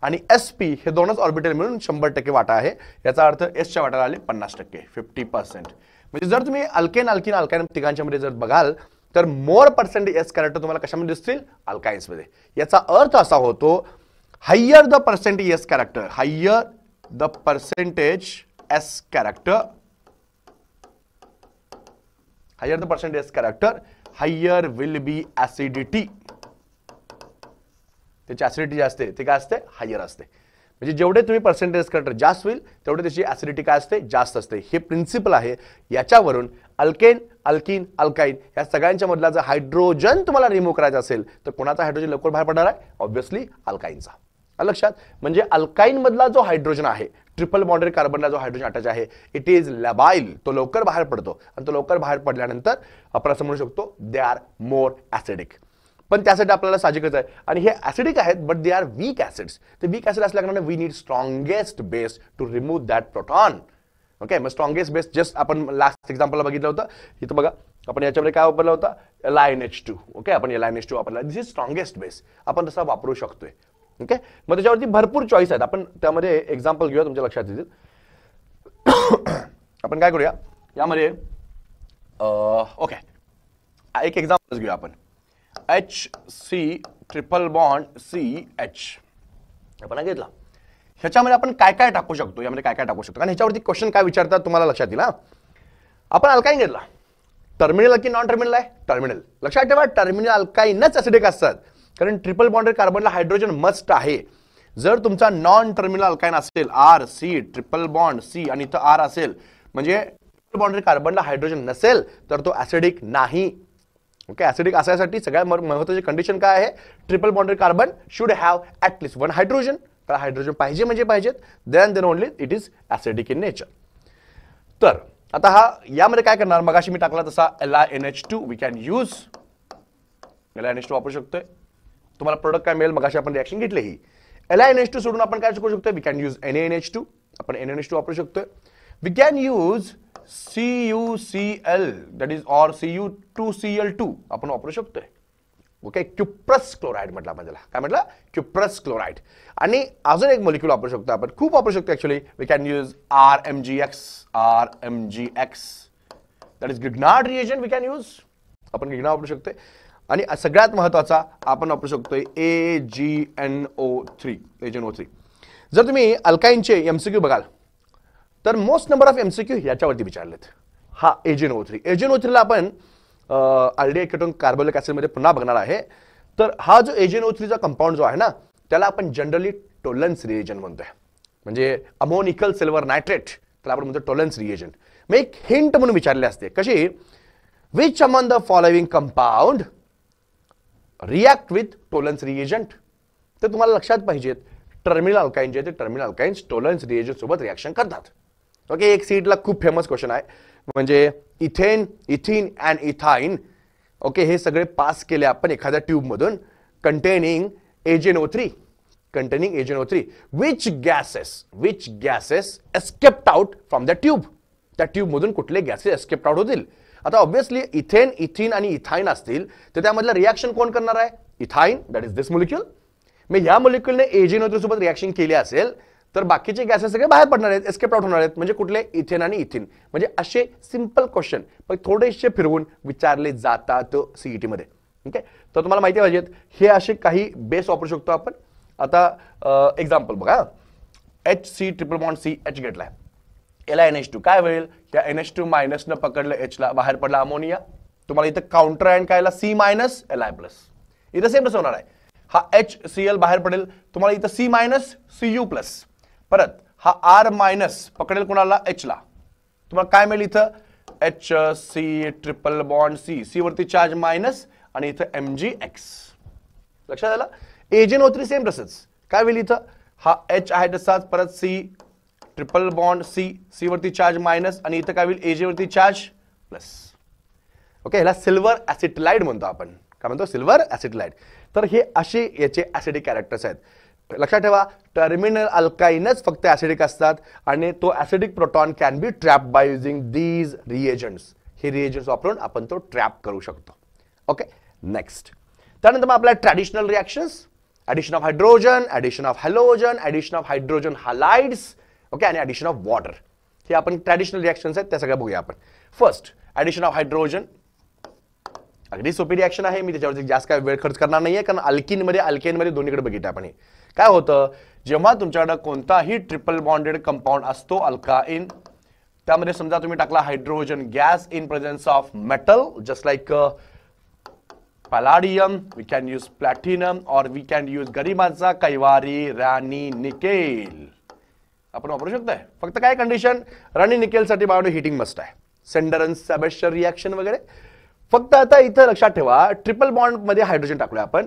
आणि SP हे दोनच ऑर्बिटल मिळून 100% वाटा आहे. याचा अर्थ एसच्या वाट्याला आले 50%, 50%. म्हणजे जर तुम्ही अल्केन अल्किन अल्काइन तिघांच्या मध्ये जर बघाल तर मोर पर्सेंटेज एस कॅरेक्टर तुम्हाला कशामध्ये दिसतील? अल्काइन्स मध्ये. याचा अर्थ असा होतो higher the percentage s character, higher the percentage s character, higher the percentage s character, higher will be acidity. त्याची ऍसिडिटी जे असते ते काय असते? हायर असते. म्हणजे जेवढे तुम्ही पर्सेंटेज कॅरेक्टर जास्त होईल तेवढे त्याची ऍसिडिटी काय असते? जास्त असते. हे प्रिन्सिपल आहे. याच्यावरून अल्केन अल्किन अल्काइन या सगळ्यांच्या मधला जर हायड्रोजन तुम्हाला रिमूव्ह करायचा असेल तर कोणाचा हायड्रोजन लवकर बाहेर पडणार आहे? ऑब्व्हियसली अल्काइनचा. लक्षात. म्हणजे अल्काइन मधला जो हायड्रोजन आहे, ट्रिपल बॉन्डेड कार्बनला जो हायड्रोजन अटॅच आहे, इट इज लॅबाइल. तो लवकर बाहेर पडतो आणि तो लवकर बाहेर पडल्यानंतर आपण असं म्हणू शकतो दे आर मोर ऍसिडिक. पण त्यासाठी आपल्याला साहजिकच आहे आणि हे ऍसिडिक आहेत but they are weak acids. ते वीक ऍसिड असल्याकारणाने we need strongest base to remove that proton. Okay, मग स्ट्रॉंगेस्ट बेस जस्ट आपण लास्ट एक्झाम्पलला बघितलं होतं. इथं बघा आपण याच्यामध्ये काय वापरलं होतं? LiNH2. ओके, आपण LiNH2 वापरला. दिस इज स्ट्रॉंगेस्ट बेस. आपण तसा वापरू शकतोय. ओके, मग त्याच्यावरती भरपूर चॉईस आहेत. आपण त्यामध्ये एक्झाम्पल घेऊया, तुमच्या लक्षात येतील. आपण काय करूया यामध्ये? ओके, एक एक्झाम्पल घेऊया आपण. HC ट्रिपल बॉन्ड CH आपण घेतला. ह्याच्यामध्ये आपण काय काय टाकू शकतो? यामध्ये काय काय टाकू शकतो? कारण ह्याच्यावरती क्वेश्चन काय विचारतात तुम्हाला लक्षात येईल. आपण अल्काइन घेतला. टर्मिनल की नॉन टर्मिनल आहे? टर्मिनल. लक्षात ठेवा, टर्मिनल अल्काइनच ऍसिडिक असतात कारण ट्रिपल बॉन्डेड कार्बनला हायड्रोजन मस्ट आहे. जर तुमचा नॉन टर्मिनल अल्काइन असेल RC ट्रिपल बॉन्ड C आणि इथं R असेल म्हणजे ट्रिपल बॉन्डेड कार्बनला हायड्रोजन नसेल तर तो ऍसिडिक नाही. ओके, ऍसिडिक असण्यासाठी सगळ्यात महत्त्वाची कंडिशन काय आहे? Triple bonded carbon should have at least one hydrogen. त्याला हायड्रोजन पाहिजे म्हणजे पाहिजेत. Then only it is acidic in nature. तर आता हा यामध्ये काय करणार? मगाशी मी टाकला तसा LiNH2 we can use. LiNH2 वापरू शकतोय. तुम्हाला प्रोडक्ट काय मिळेल? मगाशी आपण रिएक्शन घेतली ही. LiNH2 सोडून आपण काय करू शकतोय? We can use NaNH2. आपण NaNH2 वापरू शकतोय. We can use CuCl that is or Cu2Cl2 आपण वापरू शकतोय. ओके, क्युप्रस क्लोराइड म्हटलं आपण त्याला. काय म्हटलं? Cuprous chloride. आणि अजून एक मॉलिक्यूल वापरू शकतो आपण, खूप वापरू शकतो actually. We can use RMgX that is Grignard reagent. We can use, आपण ग्रिग्नार्ड वापरू शकतोय. आणि सगळ्यात महत्वाचा आपण वापरू शकतोय AgNO3. जर तुम्ही अल्काइनचे MCQ बघाल तर मोस्ट नंबर ऑफ MCQ याच्यावरती विचारलेत. हा AgNO3 ला आपण अल्डिहाइड कीटोन कार्बोलिक ऍसिड मध्ये पुन्हा बघणार आहे. तर हा जो AgNO3 चा कंपाऊंड जो आहे ना त्याला आपण जनरली टोलन्स रिएजंट म्हणतोय. म्हणजे अमोनिकल सिल्वर नायट्रेट त्याला आपण म्हणतो टोलन्स रिएजंट. मग एक हिंट म्हणून विचारले असते कशी? Which among the following compound react with टोलन्स reagent? तर तुम्हाला लक्षात पाहिजेत टर्मिनल अल्काइन जे ते टर्मिनल अल्काइन्स टोलन्स रिएजंट सोबत रिॲक्शन करतात. ओके, एक सीटला खूप फेमस क्वेश्चन आहे म्हणजे इथेन, इथिन अँड इथाइन. ओके, हे सगळे पास केले आपण एखाद्या ट्यूब मधून containing AgNO3. Which gases escaped out from the tube? त्या ट्यूब मधून कुठले गॅसेस एस्केप्ड आउट होतील? आता ऑब्व्हियसली इथेन, इथिन आणि इथाइन असतील तर त्यामधलं रिॲक्शन कोण करणार आहे? Ethyne, that is this molecule. मग ह्या मॉलिक्यूलने AgNO3 सोबत रिॲक्शन केली असेल तर बाकीचे गॅसेस सगळे बाहेर पडणार आहेत, एस्केप आउट होणार आहेत. म्हणजे कुठले? इथेन आणि इथिन. म्हणजे असे सिंपल क्वेश्चन पण थोडेसे फिरवून विचारले जातात CET मध्ये. ओके, तर तुम्हाला माहिती पाहिजेत हे असे काही बेस वापरू शकतो आपण. आता एक्झाम्पल बघा. HC ट्रिपल बॉन्ड CH घेतलाय. LiNH2 काय होईल? या NH2 मायनस न पकडलं H ला, बाहेर पडला अमोनिया. तुम्हाला इथं काउंटर अँड काय C मायनस Li+. इथं सेम तसं होणार आहे. हा HCl बाहेर पडेल, तुम्हाला इथं C मायनस Cu+. परत हा R मायनस पकडेल कोणाला? H ला. तुम्हाला काय मिळेल इथं? HC ट्रिपल बॉन्ड C वरती चार्ज मायनस आणि इथं Mgx. लक्षात आलं? AgNO3 सेम तसंच. काय होईल इथं? हा H आहे तसाच, परत C ट्रिपल बॉन्ड C वरती चार्ज मायनस आणि इथं काय होईल? Ag वरती चार्ज प्लस. ओके, ह्याला सिल्वर ऍसिटिलाइड म्हणतो आपण. काय म्हणतो? सिल्वर ऍसिटिलाइड. तर हे असे याचे ऍसिडिक कॅरेक्टर्स आहेत. लक्षात ठेवा, टर्मिनल अल्काइनच फक्त ऍसिडिक असतात आणि तो acidic proton can be trap by using these reagents. हे रिएजंट्स वापरून आपण तो ट्रॅप करू शकतो. Okay next. त्यानंतर मग आपल्या traditional reactions, addition of hydrogen, addition of halogen, addition of hydrogen halides, okay, आणि ॲडिशन ऑफ वॉटर. हे आपण ट्रॅडिशनल रिॲक्शन्स आहेत त्या सगळ्या बघूया आपण. फर्स्ट ॲडिशन ऑफ हायड्रोजन, अगदी सोपी रिॲक्शन आहे, मी त्याच्यावरती जास्त काय वेळ खर्च करणार नाहीये, कारण अल्केनमध्ये दोन्हीकडे बघितलं आपण. हे काय होतं, जेव्हा तुमच्याकडे कोणताही ट्रिपल बॉन्डेड कंपाऊंड असतो अल्काइन, त्यामध्ये समजा तुम्ही टाकला hydrogen gas in presence of metal just like palladium, we can use platinum और वी कॅन यूज गरिमाचा कैवारी राणी निकेल आपण वापरू शकतोय. फक्त काय कंडिशन, राणी निकेलसाठी बायोडो हिटिंग मस्ट आहे, सेंडरन्स सॅबेस्टर रिॲक्शन वगैरे. फक्त आता इथं लक्षात ठेवा, ट्रिपल बॉन्ड मध्ये हायड्रोजन टाकलोय आपण.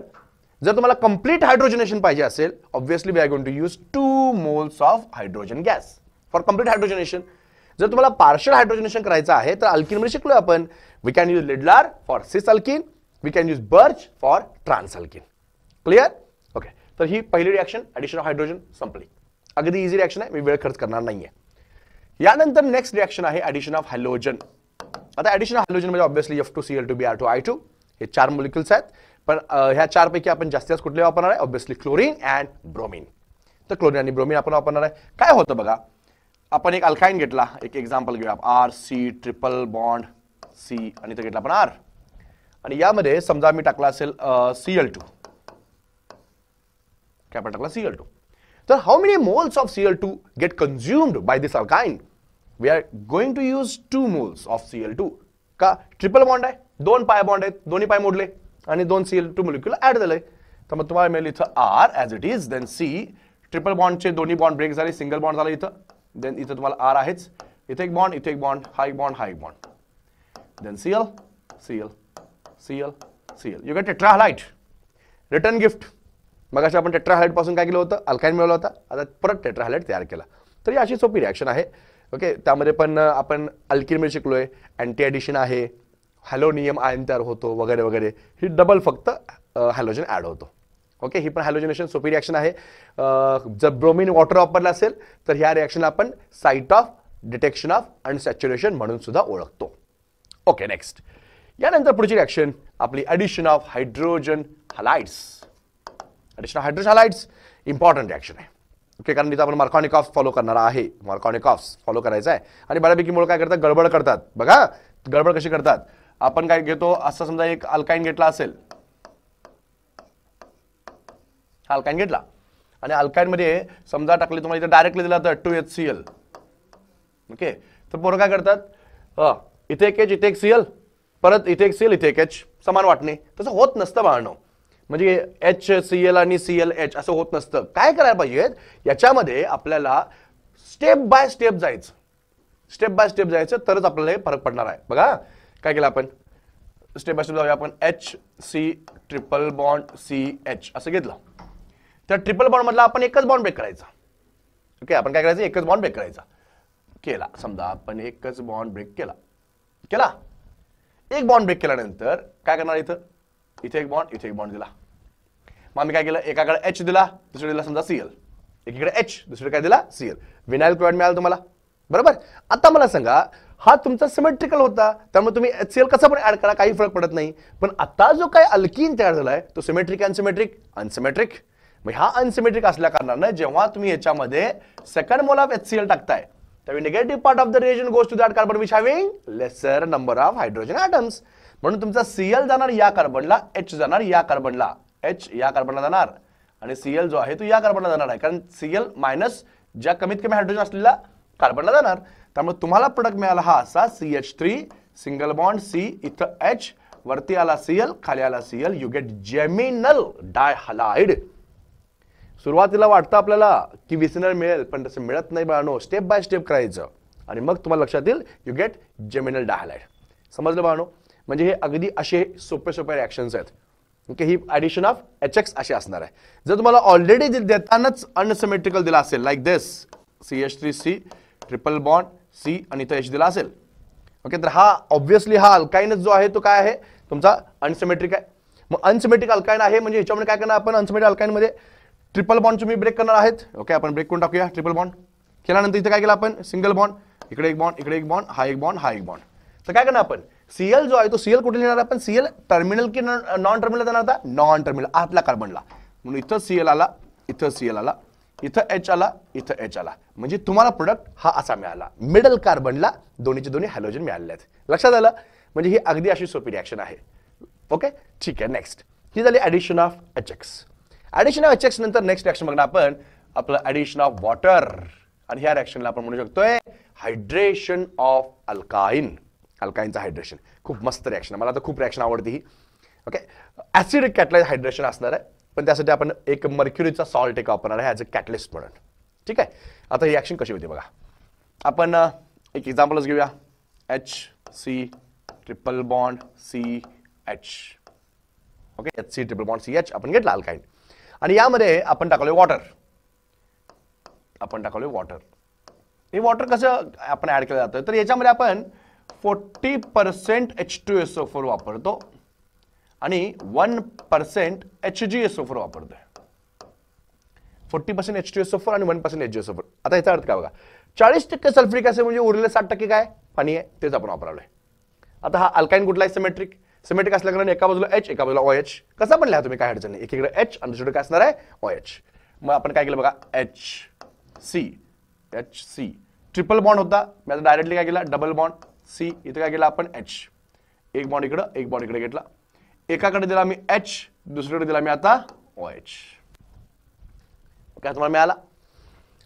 जर तुम्हाला कंप्लीट हायड्रोजनेशन पाहिजे असेल, obviously we are going to use 2 moles of hydrogen gas for complete hydrogenation. जर तुम्हाला पार्शियल हायड्रोजनेशन करायचं आहे तर अल्किन मध्ये शिकलोय आपण, we can use Lindlar for cis alkene, we can use Birch for trans alkene. Clear? Okay. तर ही पहिली रिॲक्शन ॲडिशन ऑफ हायड्रोजन संपली. अगदी इझी रिॲक्शन आहे, मी वेळ खर्च करणार नाहीये. यानंतर नेक्स्ट रिॲक्शन आहे ॲडिशन ऑफ हॅलोजन. आता ॲडिशन ऑफ हॅलोजन म्हणजे ऑब्व्हियसली F2Cl2Br2I2 हे 4 मॉलिक्युल्स आहेत, पण ह्या 4 पैकी आपण जास्तीत जास्त कुठले वापरणार आहे, ऑब्व्हियसली क्लोरीन अँड ब्रोमीन. तर क्लोरीन आणि ब्रोमीन आपण वापरणार आहे. काय होतं बघा, आपण एक अल्काइन घेतला, एक एक्झाम्पल घेऊया, RC ट्रिपल बॉन्ड C आणि इथं घेतला आपण R, आणि यामध्ये समजा मी टाकला असेल Cl2, काय आपण टाकला Cl2. तर how many moles of Cl2 get consumed by this alkyne? We are going to use 2 moles of Cl2. का? ट्रिपल बॉन्ड आहे, 2 पाय बॉन्ड आहेत, दोन्ही पाय मोडले आणि 2 Cl2 मॉलिक्युल ऍड झाले. तर मग तुम्हाला मिळेल इथं R as it is, then C, triple बॉन्डचे दोन्ही बॉन्ड ब्रेक झाले, सिंगल बॉन्ड झाला इथं, देन इथं तुम्हाला R आहेच, इथे एक बॉन्ड, इथे एक बॉन्ड, हा एक बॉन्ड, हा एक bond, then Cl, Cl, Cl, Cl. You get tetrahalide. Return gift. मग आपण टेट्राहॅलाइड पासून काय केलं होतं, अल्काइन मिळवला होता, आता परत टेट्राहॅलाइड तयार केला. तर ही अशी सोपी रिॲक्शन आहे. ओके. त्यामध्ये पण आपण अल्किनमध्ये शिकलोय, अँटी ॲडिशन आहे, हॅलोनियम आयन तयार होतो वगैरे वगैरे. ही डबल फक्त हॅलोजन ॲड होतो. ओके. ही पण हॅलोजनेशन सोपी रिॲक्शन आहे. जर ब्रोमीन वॉटर वापरलं असेल तर ह्या रिॲक्शनला आपण site of detection of unsaturation म्हणून सुद्धा ओळखतो. Okay next. यानंतर पुढची रिॲक्शन आपली addition of hydrogen halides. Addition of hydrogen halides important reaction आहे. ओके. कारण तिथं आपण मार्कॉनिकॉफ्स फॉलो करणार आहे, मार्कॉनिकॉफ्स फॉलो करायचं आहे. आणि बऱ्यापैकी मुलं काय करतात, गडबड करतात. बघा गडबड कशी करतात. आपण काय घेतो, असं समजा एक अल्काइन घेतला असेल, अल्काइन घेतला आणि अल्काइन मध्ये समजा टाकले, तुम्हाला इथे डायरेक्टली दिला तर 2HCl. ओके. तर पोरं काय करतात, इथे एक H, इथे एक Cl, परत इथे एक Cl, इथे एक H, समान वाटणे. तसं होत नसतं बाळांनो. म्हणजे HCl आणि ClH असं होत नसतं. काय करायला पाहिजे, याच्यामध्ये आपल्याला स्टेप बाय स्टेप जायचं, स्टेप बाय स्टेप जायचं, तरच आपल्याला फरक पडणार आहे. बघा काय केलं आपण, स्टेप बाय स्टेप जाऊया आपण. HC ट्रिपल बॉन्ड CH असं घेतलं. त्या ट्रिपल बॉन्ड मधला आपण एकच बॉन्ड ब्रेक करायचा. ओके. आपण काय करायचं, एकच बॉन्ड ब्रेक करायचा. केला, समजा आपण एकच बॉन्ड ब्रेक केला, एक बॉन्ड ब्रेक केल्यानंतर काय करणार, इथं इथे एक बॉन्ड, इथे एक बॉन्ड दिला. मग आम्ही काय केलं, एकाकडे H दिला, दुसरीकडे दिला समजा Cl, एकीकडे H, दुसरीकडे काय दिला Cl. विनाइल क्लोराइड मिळालं तुम्हाला, बरोबर. आता मला सांगा, हा तुमचा सिमेट्रिकल होता, त्यामुळे तुम्ही HCl कसं पण ऍड करा, काही फरक पडत नाही. पण आता जो काय अल्कीन तयार झालाय तो सिमेट्रिक, अनसिमेट्रिक, अनसिमेट्रिक. मग हा अनसिमेट्रिक असल्या कारणानं जेव्हा तुम्ही याच्यामध्ये सेकंड मोल ऑफ HCl टाकताय, त्यावेळी negative part of the reagent goes to that carbon which having lesser number of hydrogen atoms. म्हणून तुमचा Cl जाणार या कार्बनला, H जाणार या कार्बनला, H या कार्बनला जाणार आणि Cl जो आहे तो या कार्बनला जाणार आहे, कारण Cl मायनस ज्या कमीत कमी हायड्रोजन असलेल्या कार्बनला जाणार. त्यामुळे तुम्हाला प्रोडक्ट मिळाला हा असा CH3 सिंगल बॉन्ड C, इथं H, वरती आला Cl, खाली आला Cl. You get geminal dihalide. सुरुवातीला वाटतं आपल्याला की विसिनल मिळेल, पण तसं मिळत नाही बाळांनो. स्टेप बाय स्टेप करायचं आणि मग तुम्हाला लक्षात येईल, यू गेट जेमिनल डायहॅलाइड. समजलं बाळांनो. म्हणजे हे अगदी असे सोपे सोपे रिॲक्शन्स आहेत. Okay. He addition of HX अशी असणार आहे. जर तुम्हाला ऑलरेडी देतानाच अनसिमेट्रिकल दिला असेल, लाईक दिस CH3C ट्रिपल बॉन्ड C आणि इथं H दिला असेल, ओके, तर हा ऑब्व्हियसली हा अल्काइनच जो आहे तो काय आहे तुमचा अनसिमेट्रिक आहे. मग अनसिमेट्रिक अल्काइन आहे म्हणजे ह्याच्यामध्ये काय करणार आपण, अनसिमेट्रिक अल्काइन मध्ये ट्रिपल बॉन्ड तुम्ही ब्रेक करणार आहेत. ओके. आपण ब्रेक करून टाकूया. ट्रिपल बॉन्ड केल्यानंतर इथे काय केलं आपण, सिंगल बॉन्ड, इकडे एक बॉन्ड, इकडे एक बॉन्ड, हा एक बॉन्ड, हा एक बॉन्ड. तर काय करणार आपण, सीएल जो आहे तो सीएल कुठे लिहिणार आपण, सीएल टर्मिनल की नॉन टर्मिनल देणार होता, नॉन टर्मिनल आतल्या कार्बनला, म्हणून इथं सीएल आला, इथं सीएल आला, इथं एच आला, इथं एच आला, म्हणजे तुम्हाला प्रोडक्ट हा असा मिळाला, मिडल कार्बनला दोन्हीचे दोन्ही हॅलोजन मिळाले आहेत. लक्षात आलं, म्हणजे ही अगदी अशी सोपी रिॲक्शन आहे. ओके, ठीक आहे. नेक्स्ट ही झाली addition of HX. Addition of HX नंतर नेक्स्ट रिॲक्शन बघणार आपण आपलं ऍडिशन ऑफ वॉटर, आणि ह्या रिॲक्शनला आपण म्हणू शकतोय हायड्रेशन ऑफ अल्काइन. अल्काइनचं हायड्रेशन खूप मस्त रिॲक्शन, मला तर खूप रिॲक्शन आवडते ही. ओके, ऍसिडिक कॅटलाइज हायड्रेशन असणार आहे, पण त्यासाठी आपण एक मर्क्युरीचा सॉल्ट एक वापरणार आहे ॲज अ कॅटलिस्ट म्हणून. ठीक आहे, आता ही रिॲक्शन कशी होती बघा. आपण एक एक्झाम्पलच घेऊया. HC triple bond CH. Okay, HC triple bond CH आपण घेतला अल्काइन, आणि यामध्ये आपण टाकलोय वॉटर. हे वॉटर कसं आपण ऍड केलं जातं, तर याच्यामध्ये आपण 40% H2SO4 वापरतो आणि 1% HgSO4 वापरतोय. 40% H2SO4 आणि 1% HgSO4. आता याचा अर्थ काय बघा, 40% सल्फ्युरिक ऍसिड म्हणजे उरलेले 60% काय पाणी आहे, तेच आपण वापरवलंय. आता हा अल्काइन कुठला आहे, सिमेट्रिक असल्या कारण एका बाजूला H एका बाजूला OH. कसं पण लिहा तुम्ही, काय अडचण नाही. एकीकडे H आणि दुसरीकडे काय असणार आहे, OH. मग आपण काय केलं बघा, HC ट्रिपल बॉन्ड होता, मी आता डायरेक्टली काय केला, डबल बॉन्ड C, इथे काय केलं आपण H, एक बॉन्ड इकडं एक बॉन्ड इकडे घेतला, एकाकडे दिला मी H, दुसरीकडे दिला मी आता OH. काय तुम्हाला मिळाला,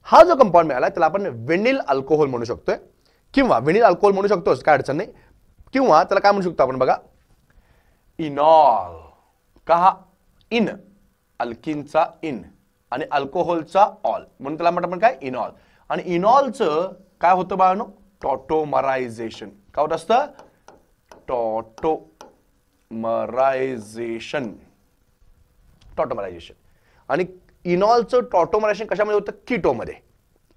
हा जो कंपाऊंड मिळाला त्याला आपण व्हिनिल अल्कोहोल म्हणू शकतोय, किंवा व्हिनिल अल्कोहोल म्हणू शकतोस, काय अडचण नाही. किंवा त्याला काय म्हणू शकतो आपण बघा, इनॉल. का, इन, अल्किनचा इन आणि अल्कोहोलचा ऑल, म्हणून त्याला म्हणतो आपण काय, इनॉल. आणि इनॉलचं काय होतं बाळांनो, टॉटोमरायझेशन. काय होत असतं, टॉटोमरायझेशन. आणि इनॉलचं टॉटोमरायझेशन कशामध्ये होतं, कीटोमध्ये.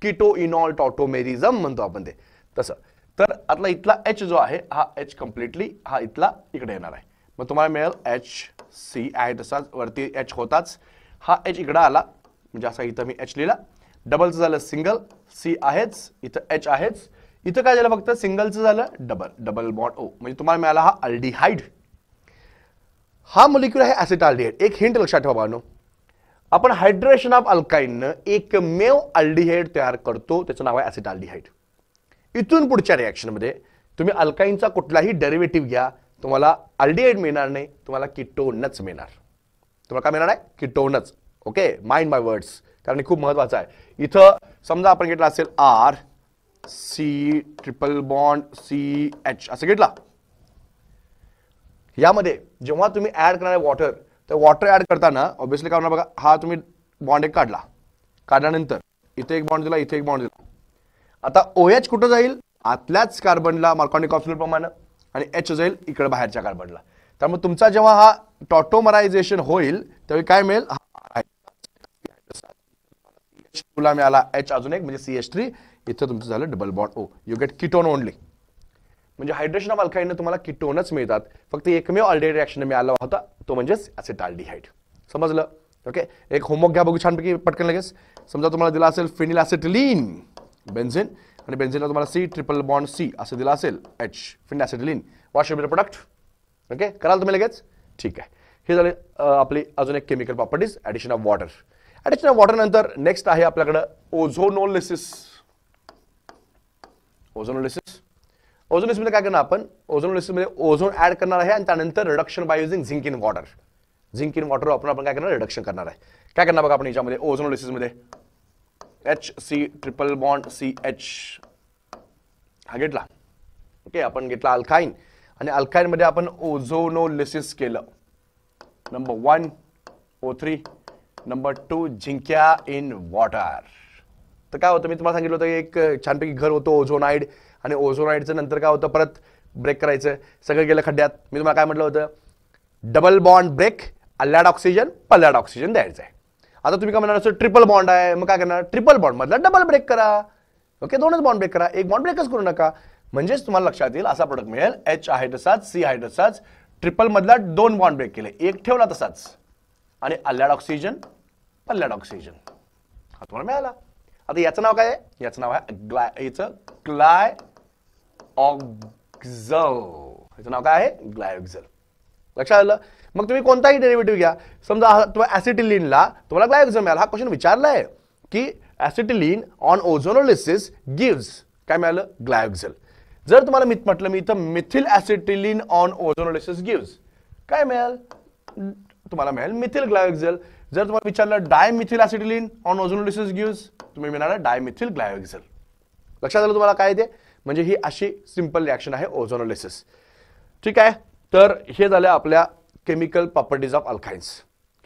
कीटो इनॉल टॉटोमेरिझम म्हणतो आपण ते तसं. तर आता इथला H जो आहे हा H कम्प्लिटली हा इथला इकडे येणार आहे, मग तुम्हाला मिळेल HC आहे तसाच, वरती H होताच, हा H इकडे आला, म्हणजे असा इथं मी H लिहिला. डबलचं झालं सिंगल, C आहेच, इथं H आहेच, इथं काय झालं फक्त सिंगलचं झालं डबल बॉन्ड O, म्हणजे तुम्हाला मिळाला हा अल्डिहाइड. हा मोलिक्यूल आहे ऍसिटाल्डिहाइड. एक हिंट लक्षात ठेवा बाळांनो, आपण हायड्रेशन ऑफ अल्काइननं एकमेव अल्डिहाइड तयार करतो, त्याचं नाव आहे ऍसिटाल्डिहाइड. इथून पुढच्या रिॲक्शनमध्ये तुम्ही अल्काइनचा कुठलाही डेरिव्हेटिव्ह घ्या, तुम्हाला अल्डिहाइड मिळणार नाही, तुम्हाला कीटोनच मिळणार. तुम्हाला काय मिळणार आहे, कीटोनच. ओके, माइंड माय वर्ड्स, कारण हे खूप महत्वाचं आहे. इथं समजा आपण घेतला असेल RC ट्रिपल बॉन्ड CH असं घेतला, यामध्ये जेव्हा तुम्ही ऍड करणार आहे वॉटर, तर वॉटर ऍड करताना ऑब्विसली काय होणार बघा, हा तुम्ही बॉन्ड एक काढल्यानंतर इथे एक बॉन्ड दिला, इथे एक बॉन्ड दिला. आता OH कुठं जाईल, आतल्याच कार्बनला मार्कॉनिक ऑक्सिजन प्रमाणे, आणि H जाईल इकडे बाहेरच्या कार्बनला. त्यामुळे तुमचा जेव्हा हा टॉटोमरायझेशन होईल त्यावेळी काय मिळेल, तुला मिळाला H अजून एक म्हणजे CH3, इथं तुमचं झालं double bond O. You get ketone only. म्हणजे हायड्रेशन ऑफ अल्काइनने तुम्हाला कीटोनच मिळतात, फक्त एकमेव अल्डिहाइड रिॲक्शन मिळाला होता, तो म्हणजेच ऍसिटाल्डिहाइड. समजलं. ओके, एक होमवर्क घ्या बघू छानपैकी पटकन लगेच. समजा तुम्हाला दिला असेल फिनिल ॲसिटिलीन बेन्झिन, आणि बेन्झिनला तुम्हाला C ट्रिपल बॉन्ड C असं दिला असेल H, phenyl acetylene, what should be the product. Okay, कराल तुम्ही लगेच. ठीक आहे, हे झाले आपली अजून एक chemical properties, addition of water. Addition of water नंतर नेक्स्ट आहे आपल्याकडे ओझोनोलिसिस. ओझोनोलिसिसमध्ये काय करणार आपण, ओझोनोलिसिसमध्ये ओझोन ऍड करणार आहे, आणि त्यानंतर reduction by using zinc in water. Zinc in water आपण काय करणार, रिडक्शन करणार आहे. काय करणार बघा आपण याच्यामध्ये ओझोनोलिसिसमध्ये, HC ट्रिपल बॉन्ड CH हा घेतला. ओके, आपण घेतला अल्काइन, आणि अल्काइन मध्ये आपण ओझोनोलिसिस केलं. नंबर 1 O3, नंबर 2 झिंक्या इन वॉटर. तर काय होतं, मी तुम्हाला सांगितलं होतं एक छानपैकी घर होतं ओझोनाइड, आणि ओझोनाइडचं नंतर काय होतं, परत ब्रेक करायचं, सगळं गेलं खड्ड्यात. मी तुम्हाला काय म्हटलं होतं, डबल बॉन्ड ब्रेक, अल्लाड ऑक्सिजन पल्लाड ऑक्सिजन द्यायचं आहे. आता तुम्ही काय म्हणणार, ट्रिपल बॉन्ड आहे, मग काय करणार, ट्रिपल बॉन्ड मधला डबल ब्रेक करा. ओके, दोनच बॉन्ड ब्रेक करा, एक बॉन्ड ब्रेकच करू नका. म्हणजेच तुम्हाला लक्षात येईल असा प्रोडक्ट मिळेल. H आहे तसाच, C आहे तसाच, ट्रिपल मधला 2 बॉन्ड ब्रेक केले, एक ठेवला तसाच, आणि अल्लाड ऑक्सिजन पल्लाड ऑक्सिजन हा तुम्हाला मिळाला. आता याचं नाव काय आहे, याचं नाव आहे क्लायऑक्झल. ह्याचं नाव काय आहे? ग्लायोक्झल. लक्षात आलं? मग तुम्ही कोणताही डेरिव्हेटिव्ह घ्या, समजा तुम्हाला ऍसिटिलीनला तुम्हाला ग्लायोक्झल मिळाला. हा क्वेश्चन विचारलाय की ऍसिटिलीन ऑन ओझोनोलिसिस गिव्स काय मिळालं? ग्लायोक्झल. जर तुम्हाला म्हटलं मी इथं मिथिल ऍसिटिलीन ऑन ओझोनोलिसिस गिव्स काय मिळेल? तुम्हाला मिळेल मिथिल ग्लायोक्झल. जर तुम्हाला विचारलं डायमिथिल ऍसिटिलीन ऑन ओझोनोलिसिस गिव्स, तुम्ही मिळणार डायमिथिल ग्लायोक्झल. लक्षात आलं तुम्हाला काय ते? म्हणजे ही अशी सिंपल रिॲक्शन आहे ओझोनोलिसिस. ठीक आहे. तर हे झालं आपल्या chemical properties of alkynes.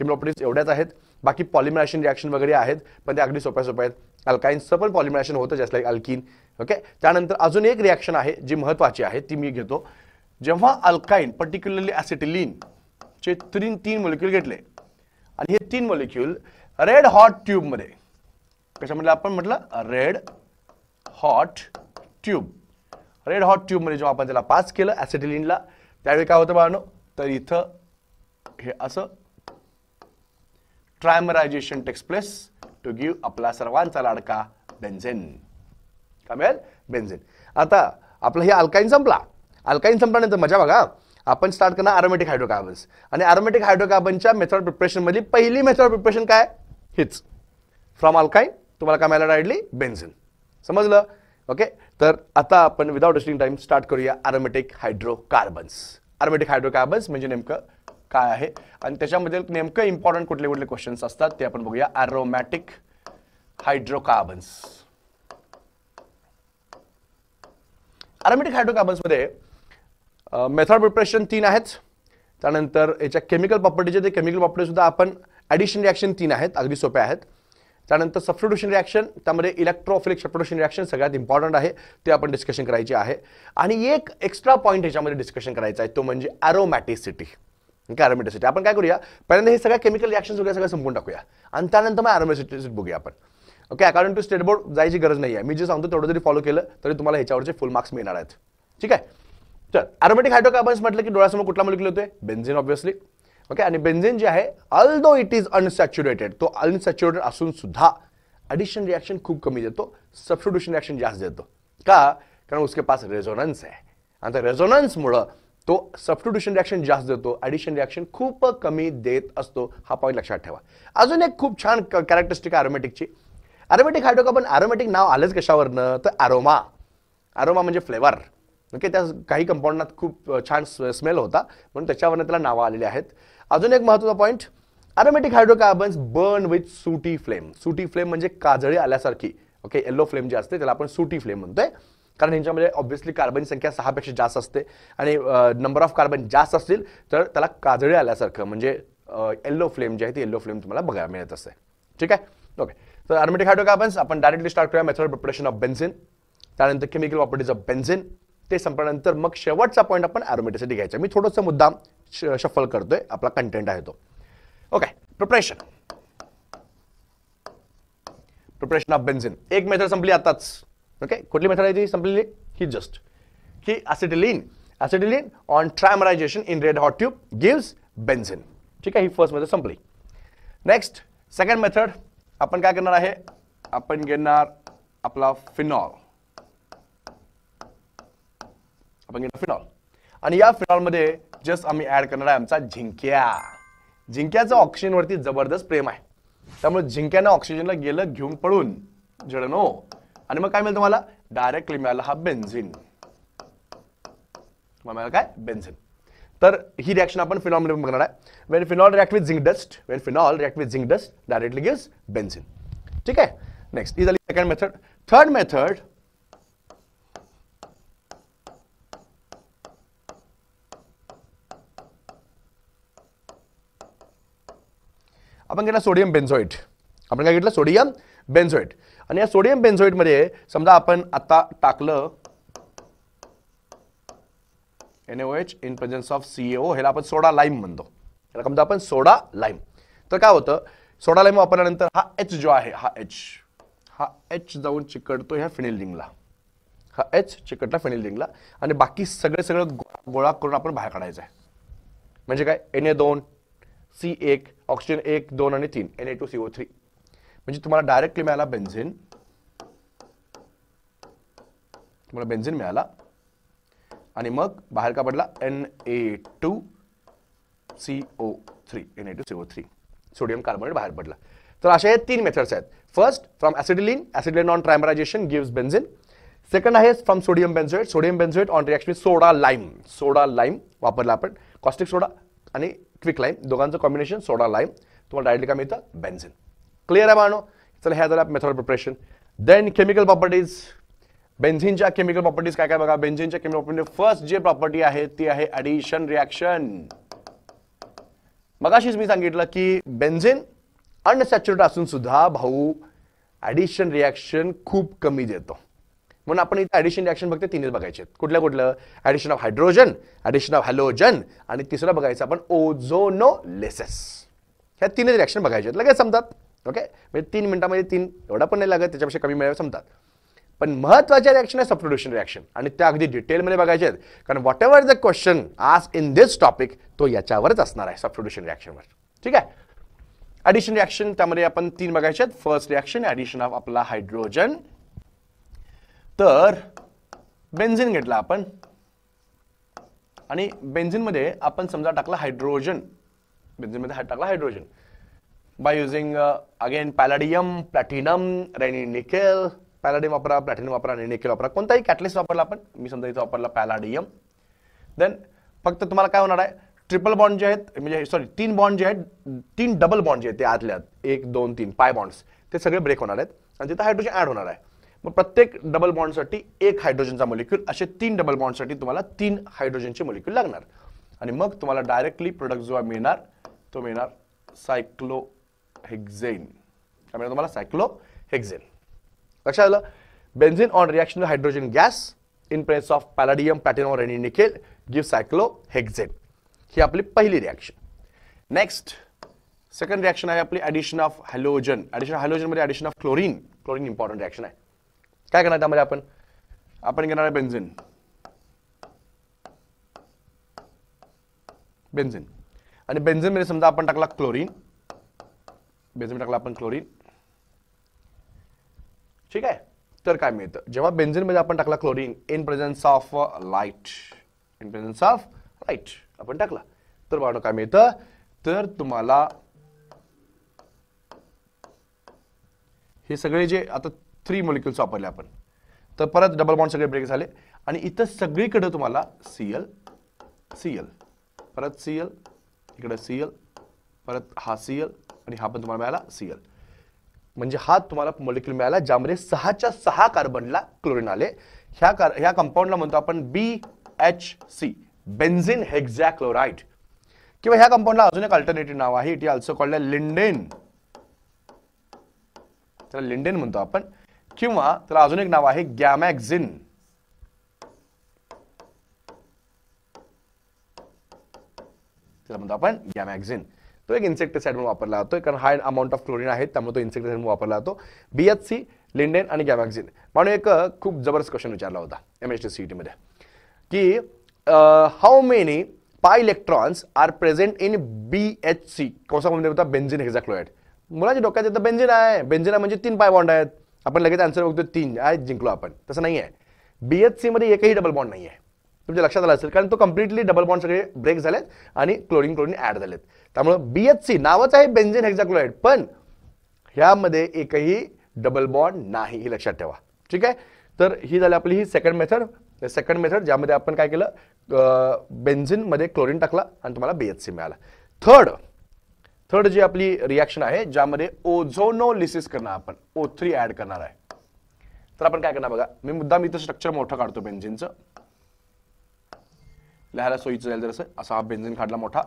Chemical properties एवढ्याच आहेत. बाकी पॉलिमरायझेशन रिॲक्शन वगैरे आहेत, पण ते अगदी सोप्या आहेत. अल्काइन्सचं पण पॉलिमरायझेशन होतं जस्ट लाईक अल्कीन. ओके. त्यानंतर अजून एक रिॲक्शन आहे जी महत्त्वाची आहे, ती मी घेतो. जेव्हा अल्काइन पर्टिक्युलरली ऍसिटिलीन चे तीन मॉलिक्यूल घेतले आणि हे 3 मॉलिक्यूल रेड हॉट ट्यूब मध्ये, कशामध्ये आपण म्हटलं? Red hot tube. Red hot tube मध्ये जेव्हा आपण त्याला पास केलं ऍसिटिलीनला, त्यावेळी काय होतं बाळांनो? तर इथं हे असं ट्रायमरायझेशन टेक्स प्लेस टू गिव्ह आपला सर्वांचा लाडका बेन्झीन. काय मिळेल? बेन्झीन. आता आपला हे अल्काइन संपला. अल्काइन संपल्यानंतर मजा बघा, आपण स्टार्ट करणार अरोमॅटिक हायड्रोकार्बन्स. आणि अरोमॅटिक हायड्रोकार्बनच्या मेथड प्रिपरेशन मध्ये पहिली मेथड प्रिपरेशन काय? हीच. फ्रॉम अल्काइन तुम्हाला काय मिळालं? Directly benzene. समजलं? ओके. तर आता आपण विदाउट वेस्टिंग टाइम स्टार्ट करूया अरोमॅटिक हायड्रोकार्बन्स. अरोमॅटिक हायड्रोकार्बन्स म्हणजे नेमकं काय आहे आणि त्याच्यामध्ये नेमकं इम्पॉर्टंट कुठले कुठले क्वेश्चन्स असतात ते आपण बघूया. Aromatic hydrocarbons. अरोमॅटिक हायड्रोकार्बन्स मध्ये मेथड प्रिपरेशन 3 आहेत. त्यानंतर याच्या केमिकल प्रॉपर्टीचे ते केमिकल प्रॉपर्टी सुद्धा आपण ॲडिशन रिॲक्शन 3 आहेत, अगदी सोप्या आहेत. त्यानंतर सबस्टिट्यूशन रिॲक्शन, त्यामध्ये इलेक्ट्रोफिलिक सबस्टिट्यूशन रिॲक्शन सगळ्यात इम्पॉर्टंट आहे, ते आपण डिस्कशन करायचे आहे. आणि एक एक्स्ट्रा पॉईंट ह्याच्यामध्ये डिस्कशन करायचा आहे, तो म्हणजे अरोमॅटिसिटी. अरोमॅटिसिटी आपण काय करूया, पहिल्यांदा हे सगळ्या केमिकल रिॲक्शन वगैरे सगळं संपून टाकूया आणि त्यानंतर मग अरोमॅटिसिटी बघूया आपण. Okay. According to state board जायची गरज नाही आहे. मी जे सांगतो तेवढं जरी फॉलो केलं तरी तुम्हाला ह्याच्यावरचे फुल मार्क्स मिळणार आहेत. ठीक आहे. तर अरोमॅटिक हायड्रोकार्बन्स म्हटलं की डोळ्यासमोर कुठला मॉलिक्यूल होतोय? Benzene obviously. ओके. आणि बेन्झीन जे आहे, ऑल्दो इट इज अनसॅच्युरेटेड, तो अनसॅच्युरेटेड असून सुद्धा ॲडिशन रिॲक्शन खूप कमी देतो, सबस्टिट्यूशन रिॲक्शन जास्त देतो. का? कारण उसके पास रेझोनन्स आहे आणि त्या रेझोनन्समुळं तो सबस्टिट्यूशन रिॲक्शन जास्त देतो, ॲडिशन रिॲक्शन खूप कमी देत असतो. हा पॉईंट लक्षात ठेवा. अजून एक खूप छान कॅरेक्टरिस्टिक आहे अरोमॅटिकची. अरोमॅटिक हायड्रोकार्बन, अरोमॅटिक नाव आलंच कशावरनं? तर अरोमा. अरोमा म्हणजे फ्लेवर. ओके. त्या काही कंपाऊंडात खूप छान स्मेल होता म्हणून त्याच्यावरनं त्याला नावं आलेली आहेत. अजून एक महत्त्वाचा point, aromatic hydrocarbons burn with सुटी फ्लेम. सुटी फ्लेम म्हणजे काजळी आल्यासारखी. ओके. येलो फ्लेम जे असते त्याला आपण सुटी फ्लेम म्हणतोय, कारण ह्यांच्यामध्ये ऑब्व्हियसली कार्बनची संख्या 6 पेक्षा जास्त असते आणि नंबर ऑफ कार्बन जास्त असतील तर त्याला काजळी आल्यासारखं म्हणजे येल्लो फ्लेम जे आहे ती येल्लो फ्लेम तुम्हाला बघायला मिळत असते. ठीक आहे. ओके. तर अरोमॅटिक हायड्रोकार्बन्स आपण डायरेक्टली स्टार्ट करूया मेथड प्रिपरेशन ऑफ बेन्झीन, त्यानंतर केमिकल प्रॉपर्टीज ऑफ बेन्झीन, ते संपल्यानंतर मग शेवटचा पॉईंट आपण अरोमॅटिसिटी घ्यायचा. मी थोडंसं मुद्दाम शफल करतोय, आपला कंटेंट आहे तो. ओके. Preparation of benzene. एक मेथड संपली आताच. ओके. कुठली मेथड आहे ती संपलेली? ही जस्ट की acetylene on trimerization in red hot tube gives benzene. ठीक आहे. ही फर्स्ट मेथड संपली. नेक्स्ट सेकंड मेथड आपण काय करणार आहे? आपण घेणार आपला फिनॉल. आपण घेणार फिनॉल आणि या फिनॉलमध्ये जस्ट आम्ही ऍड करणार आहे आमचा झिंक्या. झिंक्याचं ऑक्सिजनवरती जबरदस्त प्रेम आहे, त्यामुळे झिंक्यानं ऑक्सिजनला गेलं घेऊन पळून जडनो आणि मग काय मिळेल तुम्हाला? डायरेक्टली मिळाला हा बेन्झीन. मिळाला काय? बेन्झीन. तर ही रिॲक्शन आपण फिनॉलमध्ये बघणार आहे. Wien phenol react with zinc dust directly gives benzene. ठीक आहे. नेक्स्ट ही झाली सेकंड मेथड. थर्ड मेथड आपण घेतला सोडियम बेन्झोएट. आपण काय घेतलं? Sodium benzoate. आणि या सोडियम बेन्झोएट मध्ये समजा आपण आता टाकलं NaOH in presence of CaO, ह्याला आपण सोडा लाईम म्हणतो. ह्याला काय म्हणतो आपण? सोडा लाईम. तर काय होतं? सोडा लाईम वापरल्यानंतर हा H जो आहे, हा H जाऊन चिकटतो ह्या फिनिल रिंगला. हा H चिकटला फिनिल रिंगला आणि बाकी सगळं गोळा करून आपण बाहेर काढायचं आहे. म्हणजे काय? Na2 C1 ऑक्सिजन 1 2 आणि 3 Na2CO3. म्हणजे तुम्हाला डायरेक्टली मिळाला बेन्झीन. तुम्हाला बेन्झीन मिळाला आणि मग बाहेर का पडला Na2CO3 Na2CO3 सोडियम कार्बोनेट बाहेर पडला. तर अशा हे 3 मेथड्स आहेत. First from acetylene on trimerization gives benzene. Second आहे from sodium benzoate on reaction with soda lime वापरला आपण. कॉस्टिक सोडा आणि क्विक लाईम दोघांचं कॉम्बिनेशन सोडा लाईम तुम्हाला डायरेक्टली काय मिळतं बेन्झिन. क्लिअर आहे बाळांनो. चला ह्या झाल्या method preparation. Then chemical properties. बेन्झिनच्या केमिकल प्रॉपर्टीज काय काय बघा. बेन्झिनच्या केमिकल प्रॉपर्टी फर्स्ट जे प्रॉपर्टी आहे ती आहे ॲडिशन रिॲक्शन. मगाशीच मी सांगितलं की बेन्झिन अनसॅच्युरेटेड असून सुद्धा भाऊ ॲडिशन रिॲक्शन खूप कमी देतो. म्हणून आपण इथे ॲडिशन रिॲक्शन बघते तीनच बघायचे आहेत. कुठलं addition of hydrogen, addition of halogen आणि तिसरं बघायचं आपण ओझोनोलिसिस. ह्या तीनच रिॲक्शन बघायचे आहेत. लगेच समजतात. ओके म्हणजे 3 मिनिटांमध्ये 3 एवढा पण नाही लागत, त्याच्यापेक्षा कमी मिळावे समजतात. पण महत्त्वाच्या रिॲक्शन आहे सबस्टिट्यूशन रिॲक्शन आणि त्या अगदी डिटेलमध्ये बघायचे आहेत. कारण what ever the question asked in this topic तो याच्यावरच असणार आहे सबस्टिट्यूशन रिॲक्शनवर. ठीक आहे. ॲडिशन रिॲक्शन त्यामध्ये आपण 3 बघायचे आहेत. फर्स्ट रिॲक्शन ॲडिशन ऑफ आपला हायड्रोजन. तर बेन्झिन घेतला आपण आणि बेन्झिनमध्ये आपण समजा टाकला हायड्रोजन. बेन्झिनमध्ये टाकला hydrogen by using again palladium, platinum, Raney nickel. Palladium वापरा, प्लॅटिनम वापरा आणि निकेल वापरा. कोणताही कॅटलिस्ट वापरला आपण. मी समजा इथं वापरला पॅलाडियम. देन फक्त तुम्हाला काय होणार आहे ट्रिपल बॉन्ड जे आहेत म्हणजे सॉरी 3 बॉन्ड जे आहेत 3 डबल बॉन्ड जे आहेत ते आतल्यात 1 2 3 पाय बॉन्ड्स ते सगळे ब्रेक होणार आहेत आणि तिथं हायड्रोजन ॲड होणार आहे. मग प्रत्येक डबल बॉन्डसाठी 1 हायड्रोजनचा मॉलिक्यूल असे 3 डबल बॉन्डसाठी तुम्हाला 3 हायड्रोजनचे मॉलिक्यूल लागणार आणि मग तुम्हाला डायरेक्टली प्रोडक्ट जो मिळणार तो मिळणार सायक्लोहेक्झेन. काय मिळणार तुम्हाला सायक्लोहेक्झेन. लक्षात आलं. Benzene on reaction with hydrogen gas in press of palladium, platinum और रेनी निकेल गिव्ह सायक्लोहेक्झेन. ही आपली पहिली रिॲक्शन. नेक्स्ट सेकंड रिॲक्शन आहे आपली ॲडिशन ऑफ हॅलोजन. हॅलोजनमध्ये addition of chlorine. Chlorine important reaction आहे. काय करणार त्यामध्ये आपण घेणार आहे बेन्झिन आणि बेन्झिनमध्ये समजा आपण टाकला क्लोरीन. बेन्झिन टाकला आपण क्लोरीन. ठीक आहे. तर काय मिळतं जेव्हा बेन्झिनमध्ये आपण टाकला chlorine in presence of light आपण टाकला तर बघा काय मिळतं. तर तुम्हाला हे सगळे जे आता 3 मॉलिक्युल्स वापरले आपण तर परत डबल बॉन्ड सगळे ब्रेक झाले आणि इथं सगळीकडे तुम्हाला Cl परत Cl इकडे Cl परत हा Cl आणि हा पण तुम्हाला मिळाला Cl. म्हणजे हा तुम्हाला मॉलिक्यूल मिळाला ज्यामध्ये 6च्या 6 कार्बनला क्लोरीन आले. ह्या कंपाऊंडला म्हणतो आपण BHC बेन्झिन हेक्झॅक्लोराइड किंवा ह्या कंपाऊंडला अजून एक अल्टरनेटिव्ह नाव आहे. It also called lindane. त्याला लिंडेन म्हणतो आपण किंवा त्याला अजून एक नाव आहे गॅमॅक्झिन. त्याला म्हणतो आपण गॅमॅक्झिन. तो एक इन्सेक्टिसाइड म्हणून वापरला जातो कारण हाय अमाऊंट ऑफ क्लोरीन आहे त्यामुळे तो इन्सेक्टिसाइड म्हणून वापरला जातो. BHC, लिंडेन आणि गॅमॅक्झिन. म्हणून एक खूप जबरदस्त क्वेश्चन विचारला होता MHT CET मध्ये की how many pi electrons are present in BHC कौसामध्ये होता बेन्झिन हेक्झॅक्लोराइड. मुलाच्या डोक्यात येतं बेन्झिन आहे. बेन्झिन म्हणजे 3 पाय बॉन्ड आहेत. आपण लगेच आन्सर बघतो 3 आहे जिंकलो आपण. तसं नाही आहे. BHC मध्ये एकही डबल बॉन्ड नाही आहे. तुमच्या लक्षात आलं असेल कारण तो कम्प्लिटली डबल बॉन्ड सगळे ब्रेक झालेत आणि क्लोरीन ऍड झालेत. त्यामुळे BHC नावच आहे बेन्झिन हेक्झॅक्लोराइड पण ह्यामध्ये एकही डबल बॉन्ड नाही हे लक्षात ठेवा. ठीक आहे. तर ही झाली आपली ही सेकंड मेथड ज्यामध्ये आपण काय केलं बेन्झिन मध्ये क्लोरीन टाकला आणि तुम्हाला BHC मिळाला. थर्ड जी आपली रिॲक्शन आहे ज्यामध्ये ओझोनोलिसिस करणार आपण O3 ऍड करणार आहे. तर आपण काय करणार बघा मी मुद्दाम इथं स्ट्रक्चर मोठं काढतो बेन्झिनचं लिहायला सोयीचं जाईल जर असा हा बेन्झिन काढला मोठा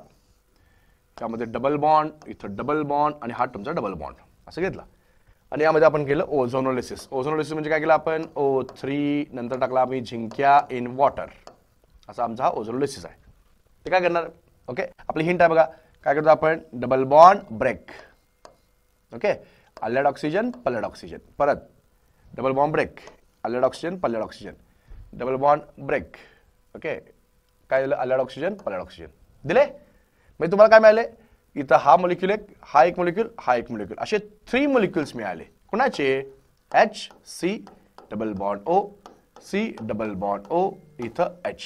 त्यामध्ये डबल बॉन्ड इथं डबल बॉन्ड आणि हा तुमचा डबल बॉन्ड असं घेतला आणि यामध्ये आपण केलं ओझोनोलिसिस. म्हणजे काय केलं आपण O3 नंतर टाकला आम्ही झिंक्या इन वॉटर असा आमचा हा ओझोनोलिसिस आहे. ते काय करणार ओके आपली हिंट आहे बघा काय करतो आपण डबल बॉन्ड ब्रेक. ओके अल्लाइड ऑक्सिजन पल्लाइड ऑक्सिजन परत डबल बॉन्ड ब्रेक अल्लाइड ऑक्सिजन पल्लाइड oxygen double bond break. Okay काय दिलं अल्लाइड ऑक्सिजन पल्लाइड ऑक्सिजन दिले. म्हणजे तुम्हाला काय मिळाले इथं हा मॉलिक्यूल एक हा एक मॉलिक्यूल असे 3 मॉलिक्यूल्स मिळाले. कुणाचे HC double bond O C double bond O इथं H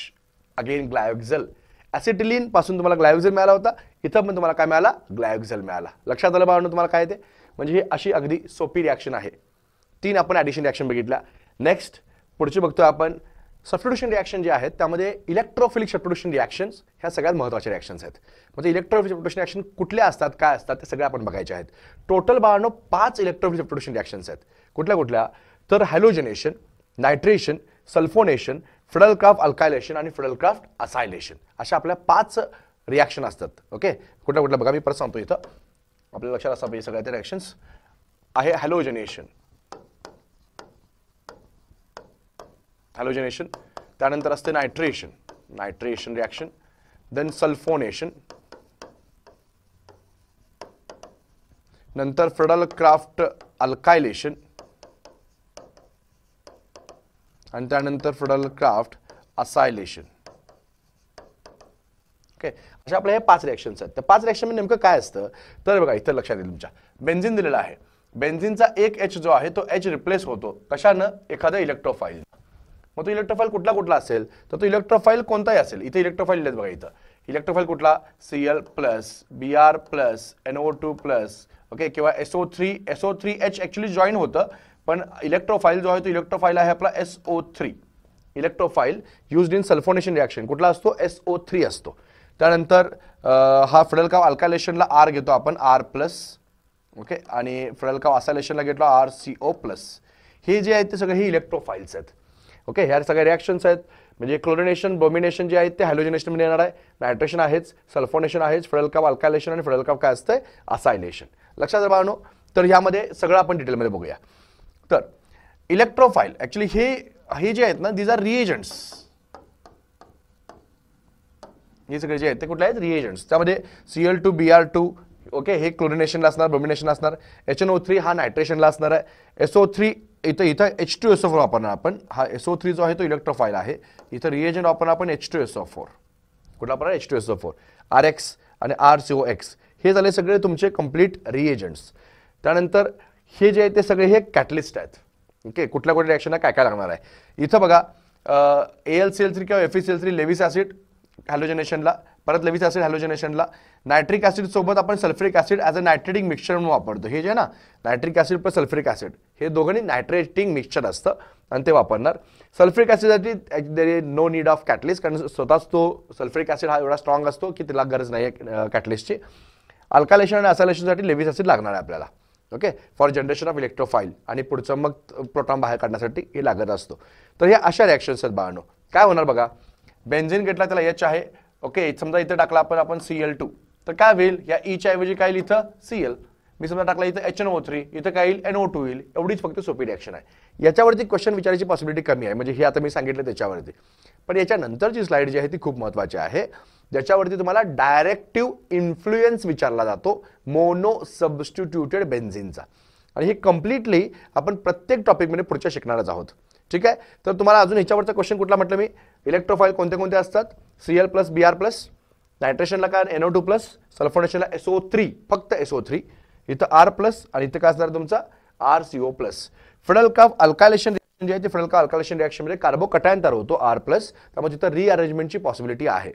अगेन ग्लायोक्झल. ॲसिटिलीन पासून तुम्हाला ग्लायोक्झल मिळाला होता, इथं पण तुम्हाला काय मिळाला, ग्लायोक्झल मिळाला. लक्षात आलं बाळांनो तुम्हाला काय ते? म्हणजे ही अशी अगदी सोपी रिॲक्शन आहे. 3 आपण ॲडिशन रिॲक्शन बघितल्या. नेक्स्ट पुढचे बघतो आपण सबस्टिट्यूशन रिॲक्शन जे आहेत त्यामध्ये इलेक्ट्रोफिलिक सबस्टिट्यूशन रिॲक्शन्स ह्या सगळ्यात महत्त्वाच्या रिॲक्शन्स आहेत. म्हणजे इलेक्ट्रोफिलिक सबस्टिट्यूशन रिॲक्शन कुठल्या असतात, काय असतात ते सगळे आपण बघायचे आहेत. टोटल बाळांनो 5 इलेक्ट्रोफिलिक सबस्टिट्यूशन रिॲक्शन्स आहेत. कुठल्या कुठल्या? तर हॅलोजनेशन, नायट्रेशन, सल्फोनेशन, फिडलक्राफ्ट अल्कायलेशन आणि फिडलक्राफ्ट असायलेशन अशा आपल्या 5 रिॲक्शन असतात. ओके, कुठल्या कुठल्या बघा, मी परत सांगतो. इथं आपल्या लक्षात असा पाहिजे सगळ्या ते रिॲक्शन्स आहे. हॅलोजनेशन, हॅलोजनेशन, त्यानंतर असते nitration, nitration reaction, then sulphonation, नंतर फिडलक्राफ्ट अल्कायलेशन आणि त्यानंतर फिडलक्राफ्ट असायलेशन. ओके, अशा आपल्या हे 5 रिॲक्शन्स आहेत. त्या 5 रिॲक्शन मध्ये नेमकं काय असतं तर बघा, इथं लक्षात येईल तुमच्या बेन्झिन दिलेला आहे. बेन्झिनचा एक H जो आहे तो H रिप्लेस होतो कशानं? एखाद्या इलेक्ट्रोफाईल. मग तो इलेक्ट्रोफाईल कुठला कुठला असेल तर तो इलेक्ट्रोफाईल कोणताही असेल. इथे इलेक्ट्रोफाईल लिहिलेत बघा. इथं इलेक्ट्रोफाईल कुठला? Cl+, Br+, NO2+, ओके, किंवा SO3H ऍक्च्युली जॉईन होतं, पण इलेक्ट्रोफाईल जो आहे तो इलेक्ट्रोफाईल आहे आपला SO3. इलेक्ट्रोफाईल used in sulphonation reaction कुठला असतो? SO3 असतो. त्यानंतर हा फिडलक्राफ्ट अल्कायलेशनला R घेतो आपण, R+, ओके, आणि फिडलक्राफ्ट असायलेशनला घेतला RCO+. हे जे आहेत ते सगळे ही इलेक्ट्रोफाईल्स आहेत. ओके, ह्या सगळ्या रिॲक्शन्स आहेत. म्हणजे क्लोरिनेशन, ब्रोमिनेशन जे आहेत ते हॅलोजनेशन मध्ये येणार आहे, नायट्रेशन आहेच, सल्फोनेशन आहेच, फिडलक्राफ्ट अल्कायलेशन आणि फिडलक्राफ्ट काय असतंय? असायलेशन. लक्षात बाळांनो, तर ह्यामध्ये सगळं आपण डिटेलमध्ये बघूया. तर इलेक्ट्रोफाईल ऍक्च्युली हे जे आहेत ना, दीज आर रिएजंट्स. हे सगळे जे आहेत ते कुठले आहेत? रिएजंट्स. त्यामध्ये Cl2, Br2, ओके, हे क्लोरिनेशनला असणार, ब्रोमिनेशनला असणार. HNO3 हा नायट्रेशनला असणार आहे. SO3 इथं H2SO4 वापरणार आपण. हा SO3 जो आहे तो इलेक्ट्रोफाईल आहे. इथं रिएजंट वापरणार आपण H2SO4. कुठला वापरणार? H2SO4, RX आणि RCOX. हे झाले सगळे तुमचे कंप्लीट रिएजंट्स. त्यानंतर हे जे आहे ते सगळे हे कॅटलिस्ट आहेत. ओके, कुठल्या कुठल्या रिॲक्शनला काय काय लागणार आहे. इथं बघा AlCl3 किंवा FeCl3 लेविस ऍसिड हॅलोजनेशनला, परत लेविस ऍसिड हॅलोजनेशनला, नायट्रिक ऍसिड सोबत आपण sulphuric acid as a nitrating mixture म्हणून वापरतो. हे जे आहे ना, nitric acid plus sulphuric acid हे दोघांनी नायट्रेटिंग मिक्सचर असतं आणि ते वापरणार. सल्फ्युरिक ऍसिडसाठी there is no need of catalyst, कारण स्वतःच तो सल्फ्युरिक ऍसिड हा एवढा स्ट्रॉंग असतो की त्याला गरज नाही आहे कॅटलिस्टची. अल्कायलेशन आणि असायलेशनसाठी लेविस ऍसिड लागणार आहे आपल्याला. ओके, फॉर जनरेशन ऑफ इलेक्ट्रोफाईल आणि पुढचं मग प्रोटॉन बाहेर काढण्यासाठी हे लागत असतो. तर हे अशा रिॲक्शन्स आहेत बाळांनो. काय होणार बघा, बेन्झिन घेतला त्याला H आहे. ओके, समजा इथं टाकला आपण Cl2 तर काय होईल? या Eच्या ऐवजी काय येईल इथं? Cl. मी समजा टाकला इथं HNO3, इथं काय येईल? NO2 येईल. एवढीच फक्त सोपी रिॲक्शन आहे. याच्यावरती क्वेश्चन विचारायची पॉसिबिलिटी कमी आहे, म्हणजे हे आता मी सांगितलं त्याच्यावरती. पण याच्यानंतरची स्लाइड जी आहे ती खूप महत्त्वाची आहे, ज्याच्यावरती तुम्हाला डायरेक्टिव्ह इन्फ्लुएन्स विचारला जातो मोनो सबस्टिट्यूटेड बेन्झिनचा. आणि हे कम्प्लिटली आपण प्रत्येक टॉपिकमध्ये पुढच्या शिकणारच आहोत. ठीक आहे, तर तुम्हाला अजून ह्याच्यावरचा क्वेश्चन कुठला म्हटलं मी? इलेक्ट्रोफाईल कोणते कोणते असतात? Cl+, Br+, नायट्रेशनला काय? NO2+, सल्फोनेशनला SO3, फक्त SO3, इथं R+, आणि इथं काय असणार तुमचा? RCO+. फिडलक्राफ्ट अल्कायलेशन रिॲक्शन जे आहे ते फिडलक्राफ्ट अल्कायलेशन रिॲक्शनमध्ये कार्बोकटायन तयार होतो R+, त्यामुळे तिथं रिअरेंजमेंटची पॉसिबिलिटी आहे.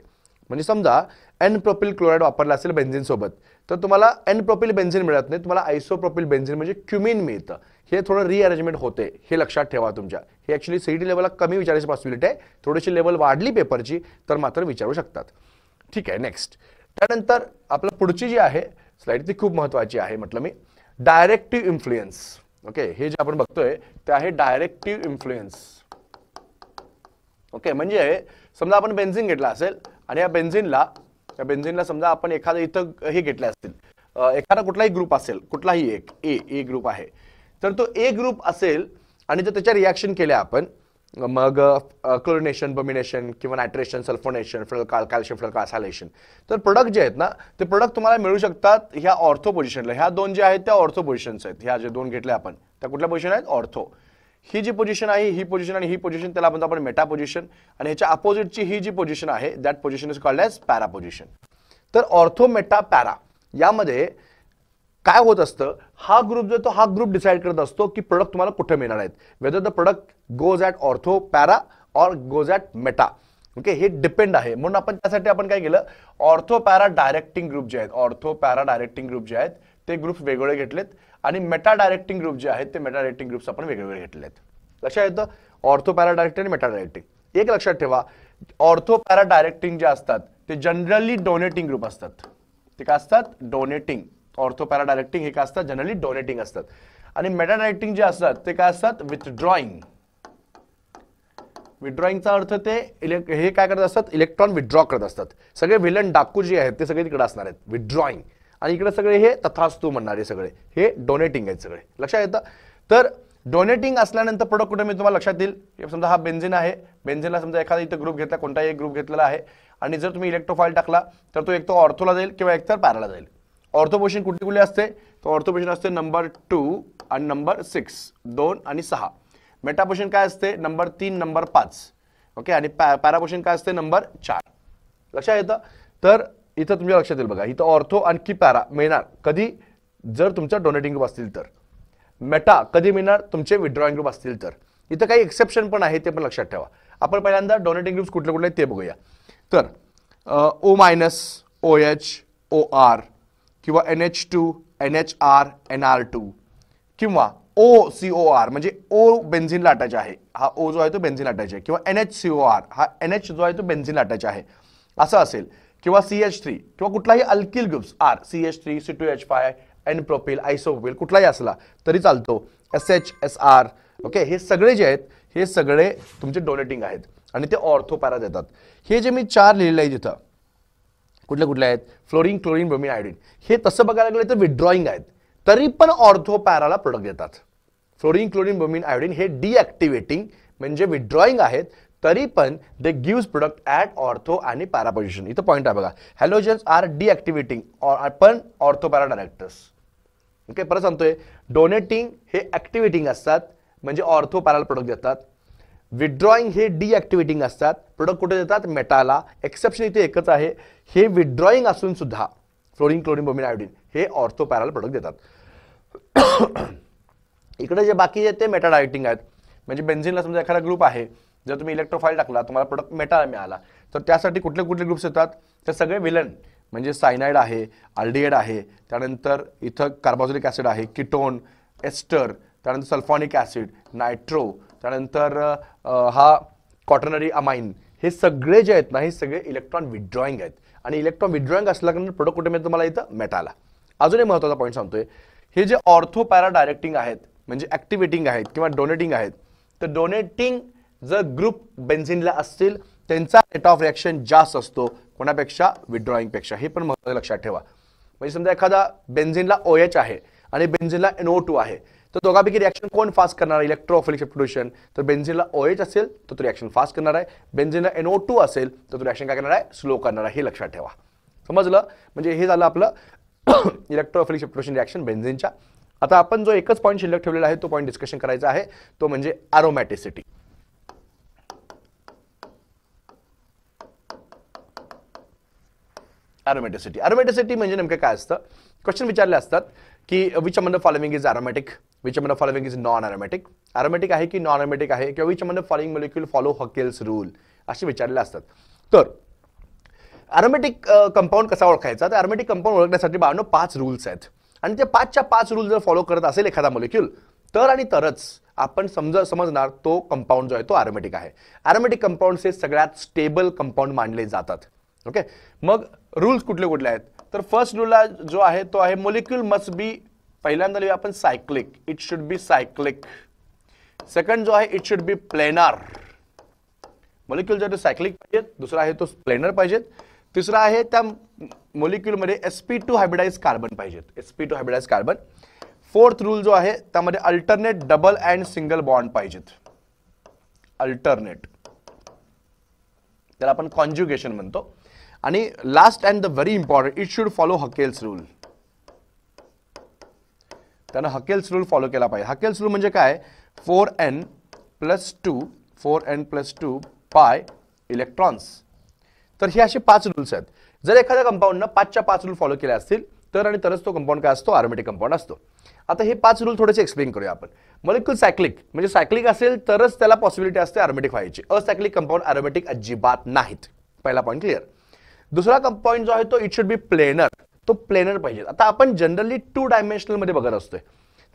म्हणजे समजा N प्रोपिल क्लोराईड वापरला असेल बेन्झिन सोबत तर तुम्हाला N प्रोपिल बेन्झिन मिळत नाही, तुम्हाला आयसोप्रोपिल बेन्झिन म्हणजे क्युमिन मिळतं. हे थोडं रिअरेंजमेंट होते, हे लक्षात ठेवा तुमच्या. हे ॲक्च्युली सीईटी लेवलला कमी विचारायची पॉसिबिलिटी आहे. थोडीशी लेवल वाढली पेपरची तर मात्र विचारू शकतात. ठीक आहे, नेक्स्ट. त्यानंतर आपलं पुढची जी आहे स्लाइड ती खूप महत्त्वाची आहे. म्हटलं मी डायरेक्टिव्ह इन्फ्लुएन्स. ओके, हे जे आपण बघतोय ते आहे डायरेक्टिव्ह इन्फ्लुएन्स. ओके, म्हणजे समजा आपण बेन्झिन घेतला असेल आणि या बेन्झिनला समजा आपण एखादं इथं हे घेतले असतील, एखादा कुठलाही ग्रुप असेल, कुठलाही एक ए ग्रुप आहे, तर तो ए ग्रुप असेल आणि जर त्याच्या रिॲक्शन केल्या आपण मग क्लोरिनेशन, ब्रोमिनेशन किंवा नायट्रेशन, सल्फोनेशन, अल्कायलेशन, असायलेशन, तर प्रोडक्ट जे आहेत ना ते प्रोडक्ट तुम्हाला मिळू शकतात ह्या ऑर्थो पोझिशनला. ह्या दोन जे आहेत त्या ऑर्थो पोझिशन्स आहेत. ह्या जे दोन घेतल्या आपण त्या कुठल्या पोझिशन आहेत? ऑर्थो. ही जी पोझिशन आहे, ही पोझिशन आणि ही पोझिशन त्याला म्हणतो आपण मेटा पोझिशन, आणि ह्याच्या अपोजिटची ही जी पोझिशन आहे that position is called as para position. तर ऑर्थो, मेटा, पॅरा यामध्ये काय होत असतं, हा ग्रुप जो तो हा ग्रुप डिसाइड करत असतो की प्रोडक्ट तुम्हाला कुठे मिळणार आहेत, whether the product goes at ortho, para or goes at Meta. Okay, हे डिपेंड आहे. म्हणून आपण त्यासाठी आपण काय केलं, ऑर्थो पॅरा डायरेक्टिंग ग्रुप जे आहेत, ऑर्थो पॅरा डायरेक्टिंग ग्रुप जे आहेत ते ग्रुप वेगवेगळे घेतलेत आणि मेटा डायरेक्टिंग ग्रुप जे आहेत ते मेटा डायरेक्टिंग ग्रुप्स आपण वेगवेगळे घेतलेत. लक्षात येतं, ऑर्थो पॅरा डायरेक्टिंग आणि मेटा डायरेक्टिंग. एक लक्षात ठेवा, ऑर्थो पॅरा डायरेक्टिंग जे असतात ते जनरली डोनेटिंग ग्रुप असतात. ते काय असतात, डोनेटिंग. ऑर्थो पॅरा डायरेक्टिंग हे काय असतात, जनरली डोनेटिंग असतात. आणि मेटा डायरेक्टिंग जे असतात ते काय असतात, विथड्रॉइंग. विथड्रॉइंगचा अर्थ ते हे काय करत असतात, इलेक्ट्रॉन विथड्रॉ करत असतात. सगळे विलन डाकू जे आहेत ते सगळे तिकडे असणार आहेत, विथड्रॉइंग. आणि इकडे सगळे हे तथास्तू म्हणणारे सगळे हे डोनेटिंग आहेत सगळे. लक्षात येतं. तर डोनेटिंग असल्यानंतर प्रोडक्ट कुठे मी तुम्हाला लक्षात येईल, समजा हा बेन्झिन आहे, बेन्झिनला समजा एखादा इथं ग्रुप घेतला, कोणताही एक ग्रुप घेतलेला आहे आणि जर तुम्ही इलेक्ट्रोफाईल टाकला तर तो एक तर ऑर्थोला जाईल किंवा एक तर पॅराला जाईल. ऑर्थो पोझिशन कुठली कुठली असते, तर ऑर्थो पोझिशन असते नंबर 2 आणि नंबर 6, 2 आणि 6. मेटा पोझिशन काय असते, नंबर 3, नंबर 5. ओके, आणि पॅरा पोझिशन काय असते, नंबर 4. लक्षात येतं. तर इथं तुमच्या लक्षात येईल बघा, इथं ऑर्थो आणखी पॅरा मिळणार कधी, जर तुमचा डोनेटिंग ग्रुप असतील तर. मेटा कधी मिळणार, तुमचे विथड्रॉइंग ग्रुप असतील तर. इथं काही एक्सेप्शन पण आहे, ते पण लक्षात ठेवा. आपण पहिल्यांदा डोनेटिंग ग्रुप्स कुठले कुठले ते बघूया. तर O-, OH, OR किंवा NH2, NHR, NR2 किंवा OCOR म्हणजे O बेन्झिनला अटॅच आहे, हा O जो आहे तो बेन्झिनला अटॅच आहे, किंवा NHCOR हा NH जो आहे तो बेन्झिनला अटॅच आहे असं असेल, किंवा CH3 किंवा कुठलाही alkyl groups R, CH3, C2H5, N propyl, isopropyl कुठलाही असला तरी चालतो, SH, SR. ओके, हे सगळे जे आहेत हे सगळे तुमचे डोनेटिंग आहेत आणि ते ऑर्थो पॅरा देतात. हे जे मी 4 लिहिलेलं आहे तिथं कुठले कुठले आहेत, फ्लोरीन, क्लोरीन, ब्रोमीन, आयोडीन, हे तसं बघायला गेलं तर विथड्रॉइंग आहेत, तरी पण ऑर्थो पॅराला प्रोडक्ट देतात. फ्लोरीन, क्लोरीन, ब्रोमीन, आयोडीन हे डिॲक्टिवेटिंग म्हणजे विथड्रॉइंग आहेत, तरी पण दे गिव्स प्रोडक्ट ॲट ऑर्थो आणि पॅरा पोझिशन. इथं पॉईंट आहे बघा, हॅलोजन्स आर डिॲक्टिवेटिंग पण ऑर्थो पॅरा डायरेक्टर्स. ओके, परत सांगतोय, डोनेटिंग हे ॲक्टिवेटिंग असतात म्हणजे ऑर्थो पॅराला प्रोडक्ट देतात. विथड्रॉइंग हे डिॲक्टिवेटिंग असतात, प्रोडक्ट कुठे देतात, मेटाला. एक्सेप्शन इथे एकच आहे, हे विथड्रॉइंग असून सुद्धा फ्लोरीन, क्लोरीन, ब्रोमीन, आयोडीन हे ऑर्थो पॅराला प्रोडक्ट देतात. इकडे जे बाकी आहेत ते मेटा डायरेक्टिंग आहेत. म्हणजे बेन्झिनला समजा एखादा ग्रुप आहे, जर तुम्ही इलेक्ट्रोफाईल टाकला तुम्हाला प्रोडक्ट मेटा मिळाला, तर त्यासाठी कुठले कुठले ग्रुप्स येतात, तर सगळे विलन म्हणजे सायनाइड आहे, अल्डिहाइड आहे, त्यानंतर इथं कार्बोक्सिलिक ॲसिड आहे, कीटोन, एस्टर, त्यानंतर सल्फॉनिक ॲसिड, नायट्रो, त्यानंतर हा क्वाटर्नरी अमाइन, हे सगळे जे आहेत ना हे सगळे इलेक्ट्रॉन विथड्रॉइंग आहेत. आणि इलेक्ट्रॉन विथड्रॉइंग असल्यानंतर प्रोडक्ट कुठे मिळतं तुम्हाला, इथं मेटाला. अजून एक महत्त्वाचा पॉईंट सांगतोय, हे जे ऑर्थो पॅरा डायरेक्टिंग आहेत म्हणजे ॲक्टिवेटिंग आहेत किंवा डोनेटिंग आहेत, तर डोनेटिंग जर ग्रुप बेन्झिनला असतील त्यांचा रेट ऑफ रिॲक्शन जास्त असतो कोणापेक्षा, विथड्रॉइंग पेक्षा. हे पण महत्त्वाचं लक्षात ठेवा. म्हणजे समजा एखादा बेन्झिनला OH आहे आणि बेन्झिनला NO2 आहे, तर दोघांपैकी रिॲक्शन कोण फास्ट करणार, इलेक्ट्रोफिलिक सब्स्टिट्यूशन. तर बेन्झिनला OH असेल तर तो रिॲक्शन फास्ट करणार आहे, बेन्झिनला NO2 असेल तर तो रिॲक्शन काय करणार आहे, स्लो करणार आहे. हे लक्षात ठेवा. समजलं. म्हणजे हे झालं आपलं इलेक्ट्रोफिलिक सब्स्टिट्यूशन रिॲक्शन बेन्झिनच्या. आता आपण जो एकच पॉईंट शिल्लक ठेवलेला आहे तो पॉईंट डिस्कशन करायचा आहे, तो म्हणजे अरोमॅटिसिटी. अरोमॅटिसिटी म्हणजे नेमकं काय असतं, क्वेश्चन विचारले असतात की which among the following is aromatic, which among the following is non aromatic, aromatic आहे की नॉन अरोमॅटिक आहे, किंवा which among the following molecule follow Huckel's rule, असे विचारले असतात. तर अरोमॅटिक कंपाऊंड कसा ओळखायचा, तर अरोमॅटिक कंपाऊंड ओळखण्यासाठी 5 रूल्स आहेत आणि ते 5च्या 5 रूल जर फॉलो करत असेल एखादा मॉलिक्यूल तर आणि तरच आपण समजणार तो कंपाऊंड जो आहे तो अरोमॅटिक आहे. अरोमॅटिक कंपाऊंड्स हे सगळ्यात स्टेबल कंपाऊंड मानले जातात. ओके, मग रूल्स कुठले कुठले आहेत, तर फर्स्ट रूल जो आहे तो आहे मॉलिक्यूल मस्ट बी, पहिल्यांदा लिहूया आपण cyclic, it should be cyclic. Second जो आहे it should be planar, molecule जो सायक्लिक पाहिजे, दुसरा आहे तो प्लेनर पाहिजेत, तिसरा आहे त्या मॉलिक्यूलमध्ये sp2 हायब्रिडाइज कार्बन पाहिजेत, sp2 hybridize carbon. Fourth rule जो आहे त्यामध्ये alternate double and single bond पाहिजेत, अल्टरनेट, त्याला आपण कॉन्ज्युगेशन म्हणतो. आणि last and the very important, it should follow Huckel's rule, त्यानं हकेल्स रूल फॉलो केला पाहिजे. हकेल्स रूल म्हणजे काय, 4n+2 पाय इलेक्ट्रॉन्स. तर हे असे 5 रूल्स आहेत. जर एखाद्या कंपाऊंडनं 5च्या 5 रूल फॉलो केले असतील तर आणि तरच तो कंपाऊंड काय असतो, अरोमॅटिक कंपाऊंड असतो. आता हे 5 रूल थोडेसे एक्सप्लेन करूया आपण. मॉलिक्यूल सायक्लिक म्हणजे सायक्लिक असेल तरच त्याला पॉसिबिलिटी असते अरोमॅटिक व्हायची. असायक्लिक कंपाऊंड अरोमॅटिक अजिबात नाहीत. पहिला पॉईंट क्लिअर. दुसरा कंपाऊंड जो आहे तो इट शुड बी प्लेनर, तो प्लेनर पाहिजे. आता आपण जनरली 2 डायमेन्शनल मध्ये बघत असतोय,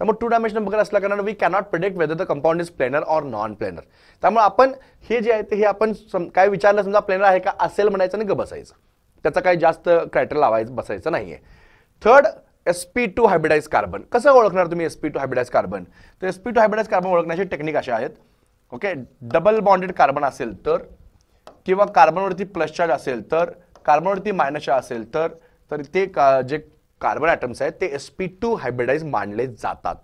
त्यामुळे 2 डायमेन्शनल बघत असल्या कारण we cannot predict whether the compound is planar or non planar. त्यामुळे आपण हे जे आहे ते हे आपण काय विचारलं समजा प्लेनर आहे का असेल म्हणायचं आणि ग बसायचं, त्याचा काही जास्त क्रायटेरिया लावायचं बसायचं नाहीये. Third, sp2 hybridize carbon. कसं ओळखणार तुम्ही sp2 हायब्रिडाइज कार्बन? तर sp2 हायब्रिडाइज कार्बन ओळखण्याची टेक्निक अशा आहेत. ओके, डबल बॉन्डेड कार्बन असेल तर, किंवा कार्बनवरती प्लस चार्ज असेल तर, कार्बनवरती मायनस चार्ज असेल तर ते जे कार्बन ॲटम्स आहेत ते sp2 हायब्रिडाइज मानले जातात.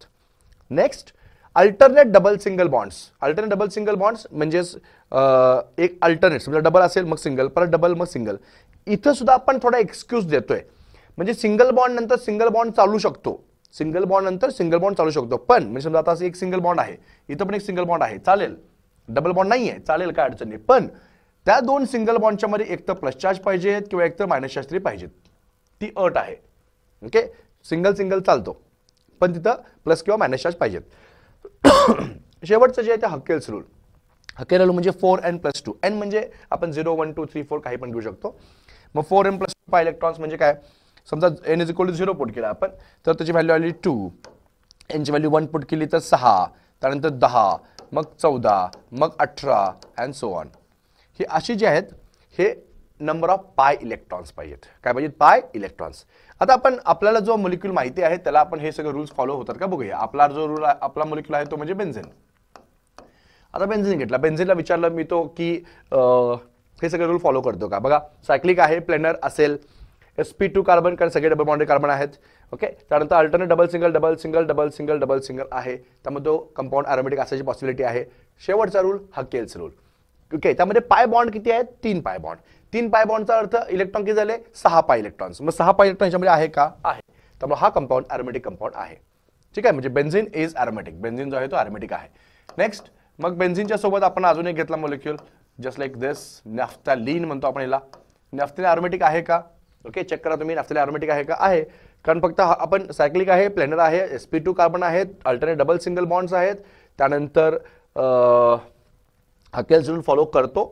Next, alternate double single bonds. Alternate double single bonds म्हणजेच एक अल्टरनेट समजा डबल असेल मग सिंगल, परत डबल मग सिंगल. इथं सुद्धा आपण थोडा एक्सक्यूज देतोय, म्हणजे सिंगल बॉन्ड नंतर सिंगल बॉन्ड चालू शकतो, सिंगल बॉन्ड नंतर सिंगल बॉन्ड चालू शकतो. पण म्हणजे समजा आता एक सिंगल बॉन्ड आहे, इथं पण एक सिंगल बॉन्ड आहे, चालेल. डबल बॉन्ड नाही आहे, चालेल, काय अडचण नाही. पण त्या 2 सिंगल बॉन्डच्या मध्ये एक तर प्लस चार्ज पाहिजेत किंवा एक तर मायनस चार्ज तरी पाहिजेत, ती अट आहे. ओके, सिंगल सिंगल चालतो पण तिथं प्लस किंवा मायनस चार्ज पाहिजेत. शेवटचं जे आहे ते हकेल्स रूल. हकेल रूल म्हणजे 4n+2. n म्हणजे आपण 0 1 2 3 4 काही पण घेऊ शकतो. मग 4n+2 पाय इलेक्ट्रॉन्स म्हणजे काय, समजा n = 0 पुट केला आपण तर त्याची व्हॅल्यू आली 2, n ची व्हॅल्यू 1 पुट केली तर 6, त्यानंतर 10, मग 14, मग 18 अँड सो ऑन. हे अशी जे आहेत हे नंबर ऑफ पाय इलेक्ट्रॉन्स पाहिजेत. काय पाहिजेत, पाय इलेक्ट्रॉन्स. आता आपण आपल्याला जो मोलिक्यूल माहिती आहे त्याला आपण हे सगळे रूल्स फॉलो होतात का बघूया. आपला जो रूल आपला मोलिक्यूल आहे तो म्हणजे बेन्झीन. आता बेन्झीन घेतला, बेन्झीनला विचारलं मी तो की हे सगळे रूल फॉलो करतो का. बघा, सायक्लिक आहे, प्लेनर असेल, sp2 कार्बन कारण सगळे डबल बॉन्डेड कार्बन आहेत. ओके, त्यानंतर alternate double single double single double single double single आहे, त्यामुळे तो कंपाऊंड अरोमॅटिक असायची पॉसिबिलिटी आहे. शेवटचा रूल हकेल्स रूल. ओके, त्यामध्ये पाय बॉन्ड किती आहेत, 3 पाय बॉन्ड. 3 पाय बॉन्डचा अर्थ इलेक्ट्रॉन किती झाले, 6 पाय इलेक्ट्रॉन्स. मग 6 पाय इलेक्ट्रॉन याच्यामध्ये आहे का, आहे. त्यामुळे हा कंपाऊंड अरोमॅटिक कंपाऊंड आहे. ठीक आहे, म्हणजे बेन्झीन इज अरोमॅटिक. बेन्झीन जो आहे तो अरोमॅटिक आहे. नेक्स्ट, मग बेन्झीनच्या सोबत आपण अजून एक घेतला मोलिक्यूल जस्ट लाईक दिस, नॅफ्थॅलीन म्हणतो आपण याला. नॅफ्थॅलीन अरोमॅटिक आहे का. ओके, चेक करा तुम्ही, नॅफ्थॅलीन अरोमॅटिक आहे का, आहे. कारण फक्त आपण सायक्लिक आहे, प्लेनर आहे, sp2 कार्बन आहेत, अल्टरनेट डबल सिंगल बॉन्ड्स आहेत, त्यानंतर हकेल्स रूल फॉलो करतो.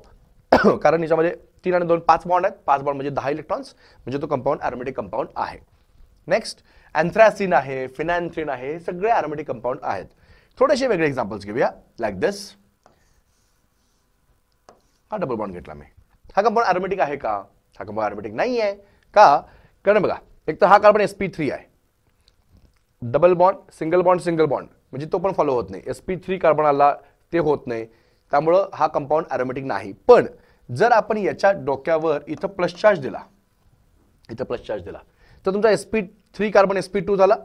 कारण याच्यामध्ये 3 आणि 2 5 बॉन्ड आहेत, 5 बॉन्ड म्हणजे 10 इलेक्ट्रॉन्स, म्हणजे तो कंपाऊंड अरोमॅटिक कंपाऊंड आहे. नेक्स्ट, अँथ्रासिन आहे, फिनॅन्थ्रिन आहे, सगळे अरोमॅटिक कंपाऊंड आहेत. थोडेसे वेगळे एक्झाम्पल्स घेऊया. लाईक दिस, हा डबल बॉन्ड घेतला मी, हा कंपाऊंड अरोमॅटिक आहे का, हा कंपाऊंड अरोमॅटिक नाही आहे का. कारण बघा, एक तर हा कार्बन sp3 आहे, डबल बॉन्ड सिंगल बॉन्ड म्हणजे तो पण फॉलो होत नाही. sp3 कार्बन आला ते होत नाही, त्यामुळं हा कंपाऊंड अरोमॅटिक नाही. पण जर आपण याच्या डोक्यावर इथं प्लस चार्ज दिला, इथं प्लस चार्ज दिला तर तुमचा sp3 कार्बन sp2 झाला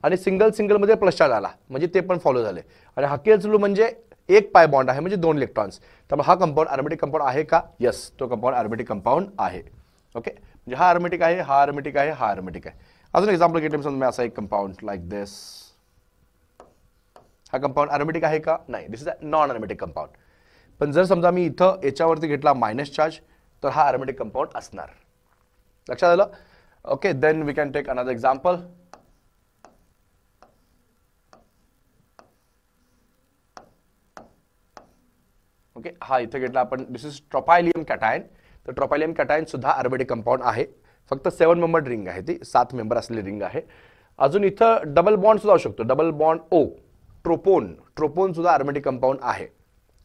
आणि सिंगल मध्ये प्लस चार्ज आला म्हणजे ते पण फॉलो झाले. आणि हकेल्स रूल म्हणजे 1 पाय बॉन्ड आहे म्हणजे 2 इलेक्ट्रॉन्स. त्यामुळे हा कंपाऊंड अरोमॅटिक कंपाऊंड आहे का, यस, तो कंपाऊंड अरोमॅटिक कंपाऊंड आहे. ओके, म्हणजे हा अरोमॅटिक आहे, हा अरोमॅटिक आहे, हा अरोमॅटिक आहे. अजून एक्झाम्पल घेतलं समजा असा एक कंपाऊंड लाईक दिस, हा कंपाऊंड अरोमॅटिक आहे का, नाही, this is a non aromatic compound. पण जर समजा मी इथं याच्यावरती घेतला मायनस चार्ज तर हा अरोमॅटिक कंपाऊंड असणार. लक्षात आलं. Okay, then we can take another example. Okay, हा इथे घेतला आपण, दिस इज ट्रोपायलियम कॅटायन. तर ट्रोपायलियम कॅटायन सुद्धा अरोमॅटिक कंपाऊंड आहे, फक्त 7 मेंबर रिंग आहे, ती 7 मेंबर असलेली रिंग आहे. अजून इथं डबल बॉन्ड सुद्धा असू शकतो, डबल बॉन्ड ओ, ट्रोपोन सुद्धा अरोमॅटिक कंपाऊंड आहे.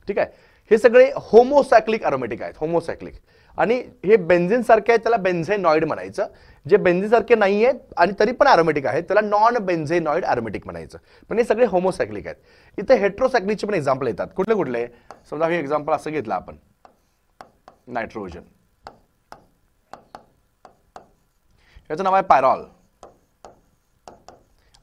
ठीक आहे, हे सगळे होमोसायक्लिक अरोमॅटिक आहेत, होमोसायक्लिक. आणि हे बेन्झीन सारखे आहेत त्याला बेन्झेनॉइड म्हणायचं. जे बेन्झीन सारखे नाही आहेत आणि तरी पण अरोमॅटिक आहेत त्याला नॉन बेन्झेनॉइड अरोमॅटिक म्हणायचं. पण हे सगळे होमोसायक्लिक आहेत. इथे हेट्रोसायक्लिकचे पण एक्झाम्पल येतात. कुठले कुठले, समजा हे एक्झाम्पल असं घेतलं आपण, नायट्रोजन, याचं नाव आहे पायरॉल.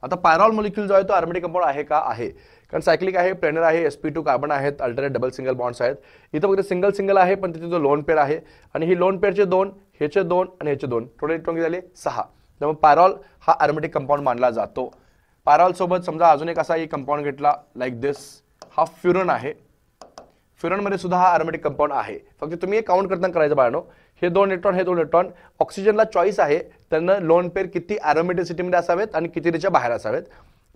आता पायरॉल मॉलिक्यूल जो आहे तो अरोमॅटिक कंपाऊंड आहे का, आहे. कारण सायक्लिक आहे, प्लेनर आहे, sp2 कार्बन आहेत, अल्टरनेट डबल सिंगल बॉन्ड्स आहेत. इथं फक्त सिंगल आहे पण तिथे जो लोन पेअर आहे आणि ही लोन पेअरचे 2, ह्याचे 2 आणि ह्याचे 2, टोटल इलेक्ट्रॉन झाले 6. त्यामुळे पायरॉल हा अरोमॅटिक कंपाऊंड मानला जातो. पायरॉल सोबत समजा अजून एक असा एक कंपाऊंड घेतला लाईक दिस, हा फ्युरन आहे. फ्युरन मध्ये सुद्धा हा अरोमॅटिक कंपाऊंड आहे. फक्त तुम्ही एक काउंट करताना करायचं बाळांनो, हे 2 इलेक्ट्रॉन, हे 2 इलेक्ट्रॉन, ऑक्सिजनला चॉईस आहे त्यांना लोन पेअर किती ॲरोमॅटिसिटीमध्ये असावेत आणि किती त्याच्या बाहेर असावेत.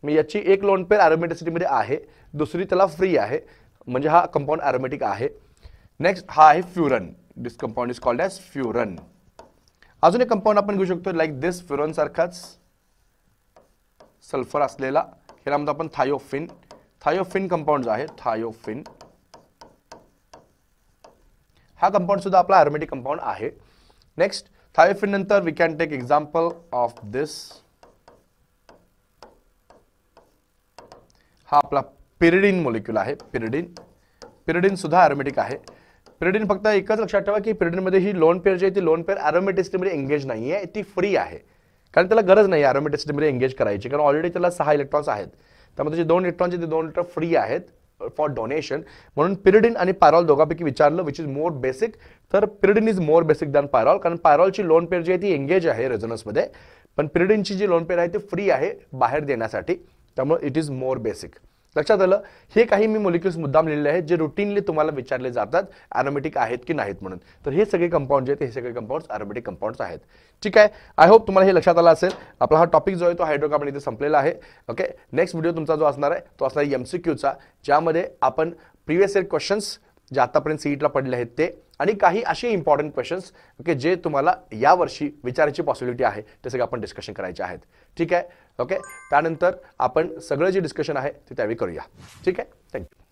मी याची एक लोन पेअर ॲरोमॅटिसिटीमध्ये आहे, दुसरी त्याला फ्री आहे, म्हणजे हा कंपाऊंड ॲरोमॅटिक आहे. नेक्स्ट हा आहे फ्युरन. दिस कंपाऊंड इज कॉल्ड ॲज फ्युरन. अजून एक कंपाऊंड आपण घेऊ शकतो लाईक दिस, फ्युरन सारखाच सल्फर असलेला, ह्याला म्हणतो आपण थायोफिन. थायोफिन कंपाऊंड आहे, थायोफिन हा कंपाऊंड सुद्धा आपला ॲरोमॅटिक कंपाऊंड आहे. नेक्स्ट थायोफिन नंतर we can take example of this. हा आपला पिरिडीन मॉलिक्यूल आहे, पिरिडीन. पिरिडीन सुद्धा ॲरोमॅटिक आहे. पिरिडीन फक्त एकच लक्षात ठेवा की पिरिडीनमध्ये ही लोन पेअर जी आहे ती लोन पेअर ॲरोमॅटिसिटीमध्ये एंगेज नाही आहे, ती फ्री आहे, कारण त्याला गरज नाही ॲरोमॅटिसिटीमध्ये एंगेज करायची, कारण ऑलरेडी त्याला 6 इलेक्ट्रॉन्स आहेत. त्यामध्ये जे 2 इलेक्ट्रॉनचे ते 2 इलेक्ट्रॉन फ्री आहेत फॉर डोनेशन. म्हणून पिरिडीन आणि पायरॉल दोघांपैकी विचारलं विच इज मोर बेसिक, तर pyridine is more basic than pyrrole, कारण पायरॉलची लोन पेअर जी आहे ती एंगेज आहे रेझोनन्समध्ये, पण पिरिडीनची जी लोन पेअर आहे ती फ्री आहे बाहेर देण्यासाठी, त्यामुळे इट इज मोर बेसिक. लक्षात आलं. हे काही मी मॉलिक्युल्स मुद्दाम लिहिलेले आहेत जे रुटीनली तुम्हाला विचारले जातात ॲरोमॅटिक आहेत की नाहीत म्हणून. तर हे सगळे कंपाऊंड जे आहेत हे सगळे कंपाऊंड्स ॲरोमॅटिक कंपाऊंड्स आहेत. ठीक आहे, आय होप तुम्हाला हे लक्षात आलं असेल. आपला हा टॉपिक जो आहे तो हायड्रोकार्बन इथे संपलेला आहे. ओके, नेक्स्ट व्हिडिओ तुमचा जो असणार आहे तो असणार MCQचा, ज्यामध्ये आपण प्रिव्हियस इयर क्वेश्चन्स जे आतापर्यंत सीईटीला पडले आहेत ते आणि काही असे इम्पॉर्टंट क्वेश्चन्स ओके जे तुम्हाला यावर्षी विचारायची पॉसिबिलिटी आहे ते सगळं आपण डिस्कशन करायचे आहेत. ठीक आहे. ओके, त्यानंतर आपण सगळं जे डिस्कशन आहे ते त्यावेळी करूया. ठीक आहे, थँक्यू.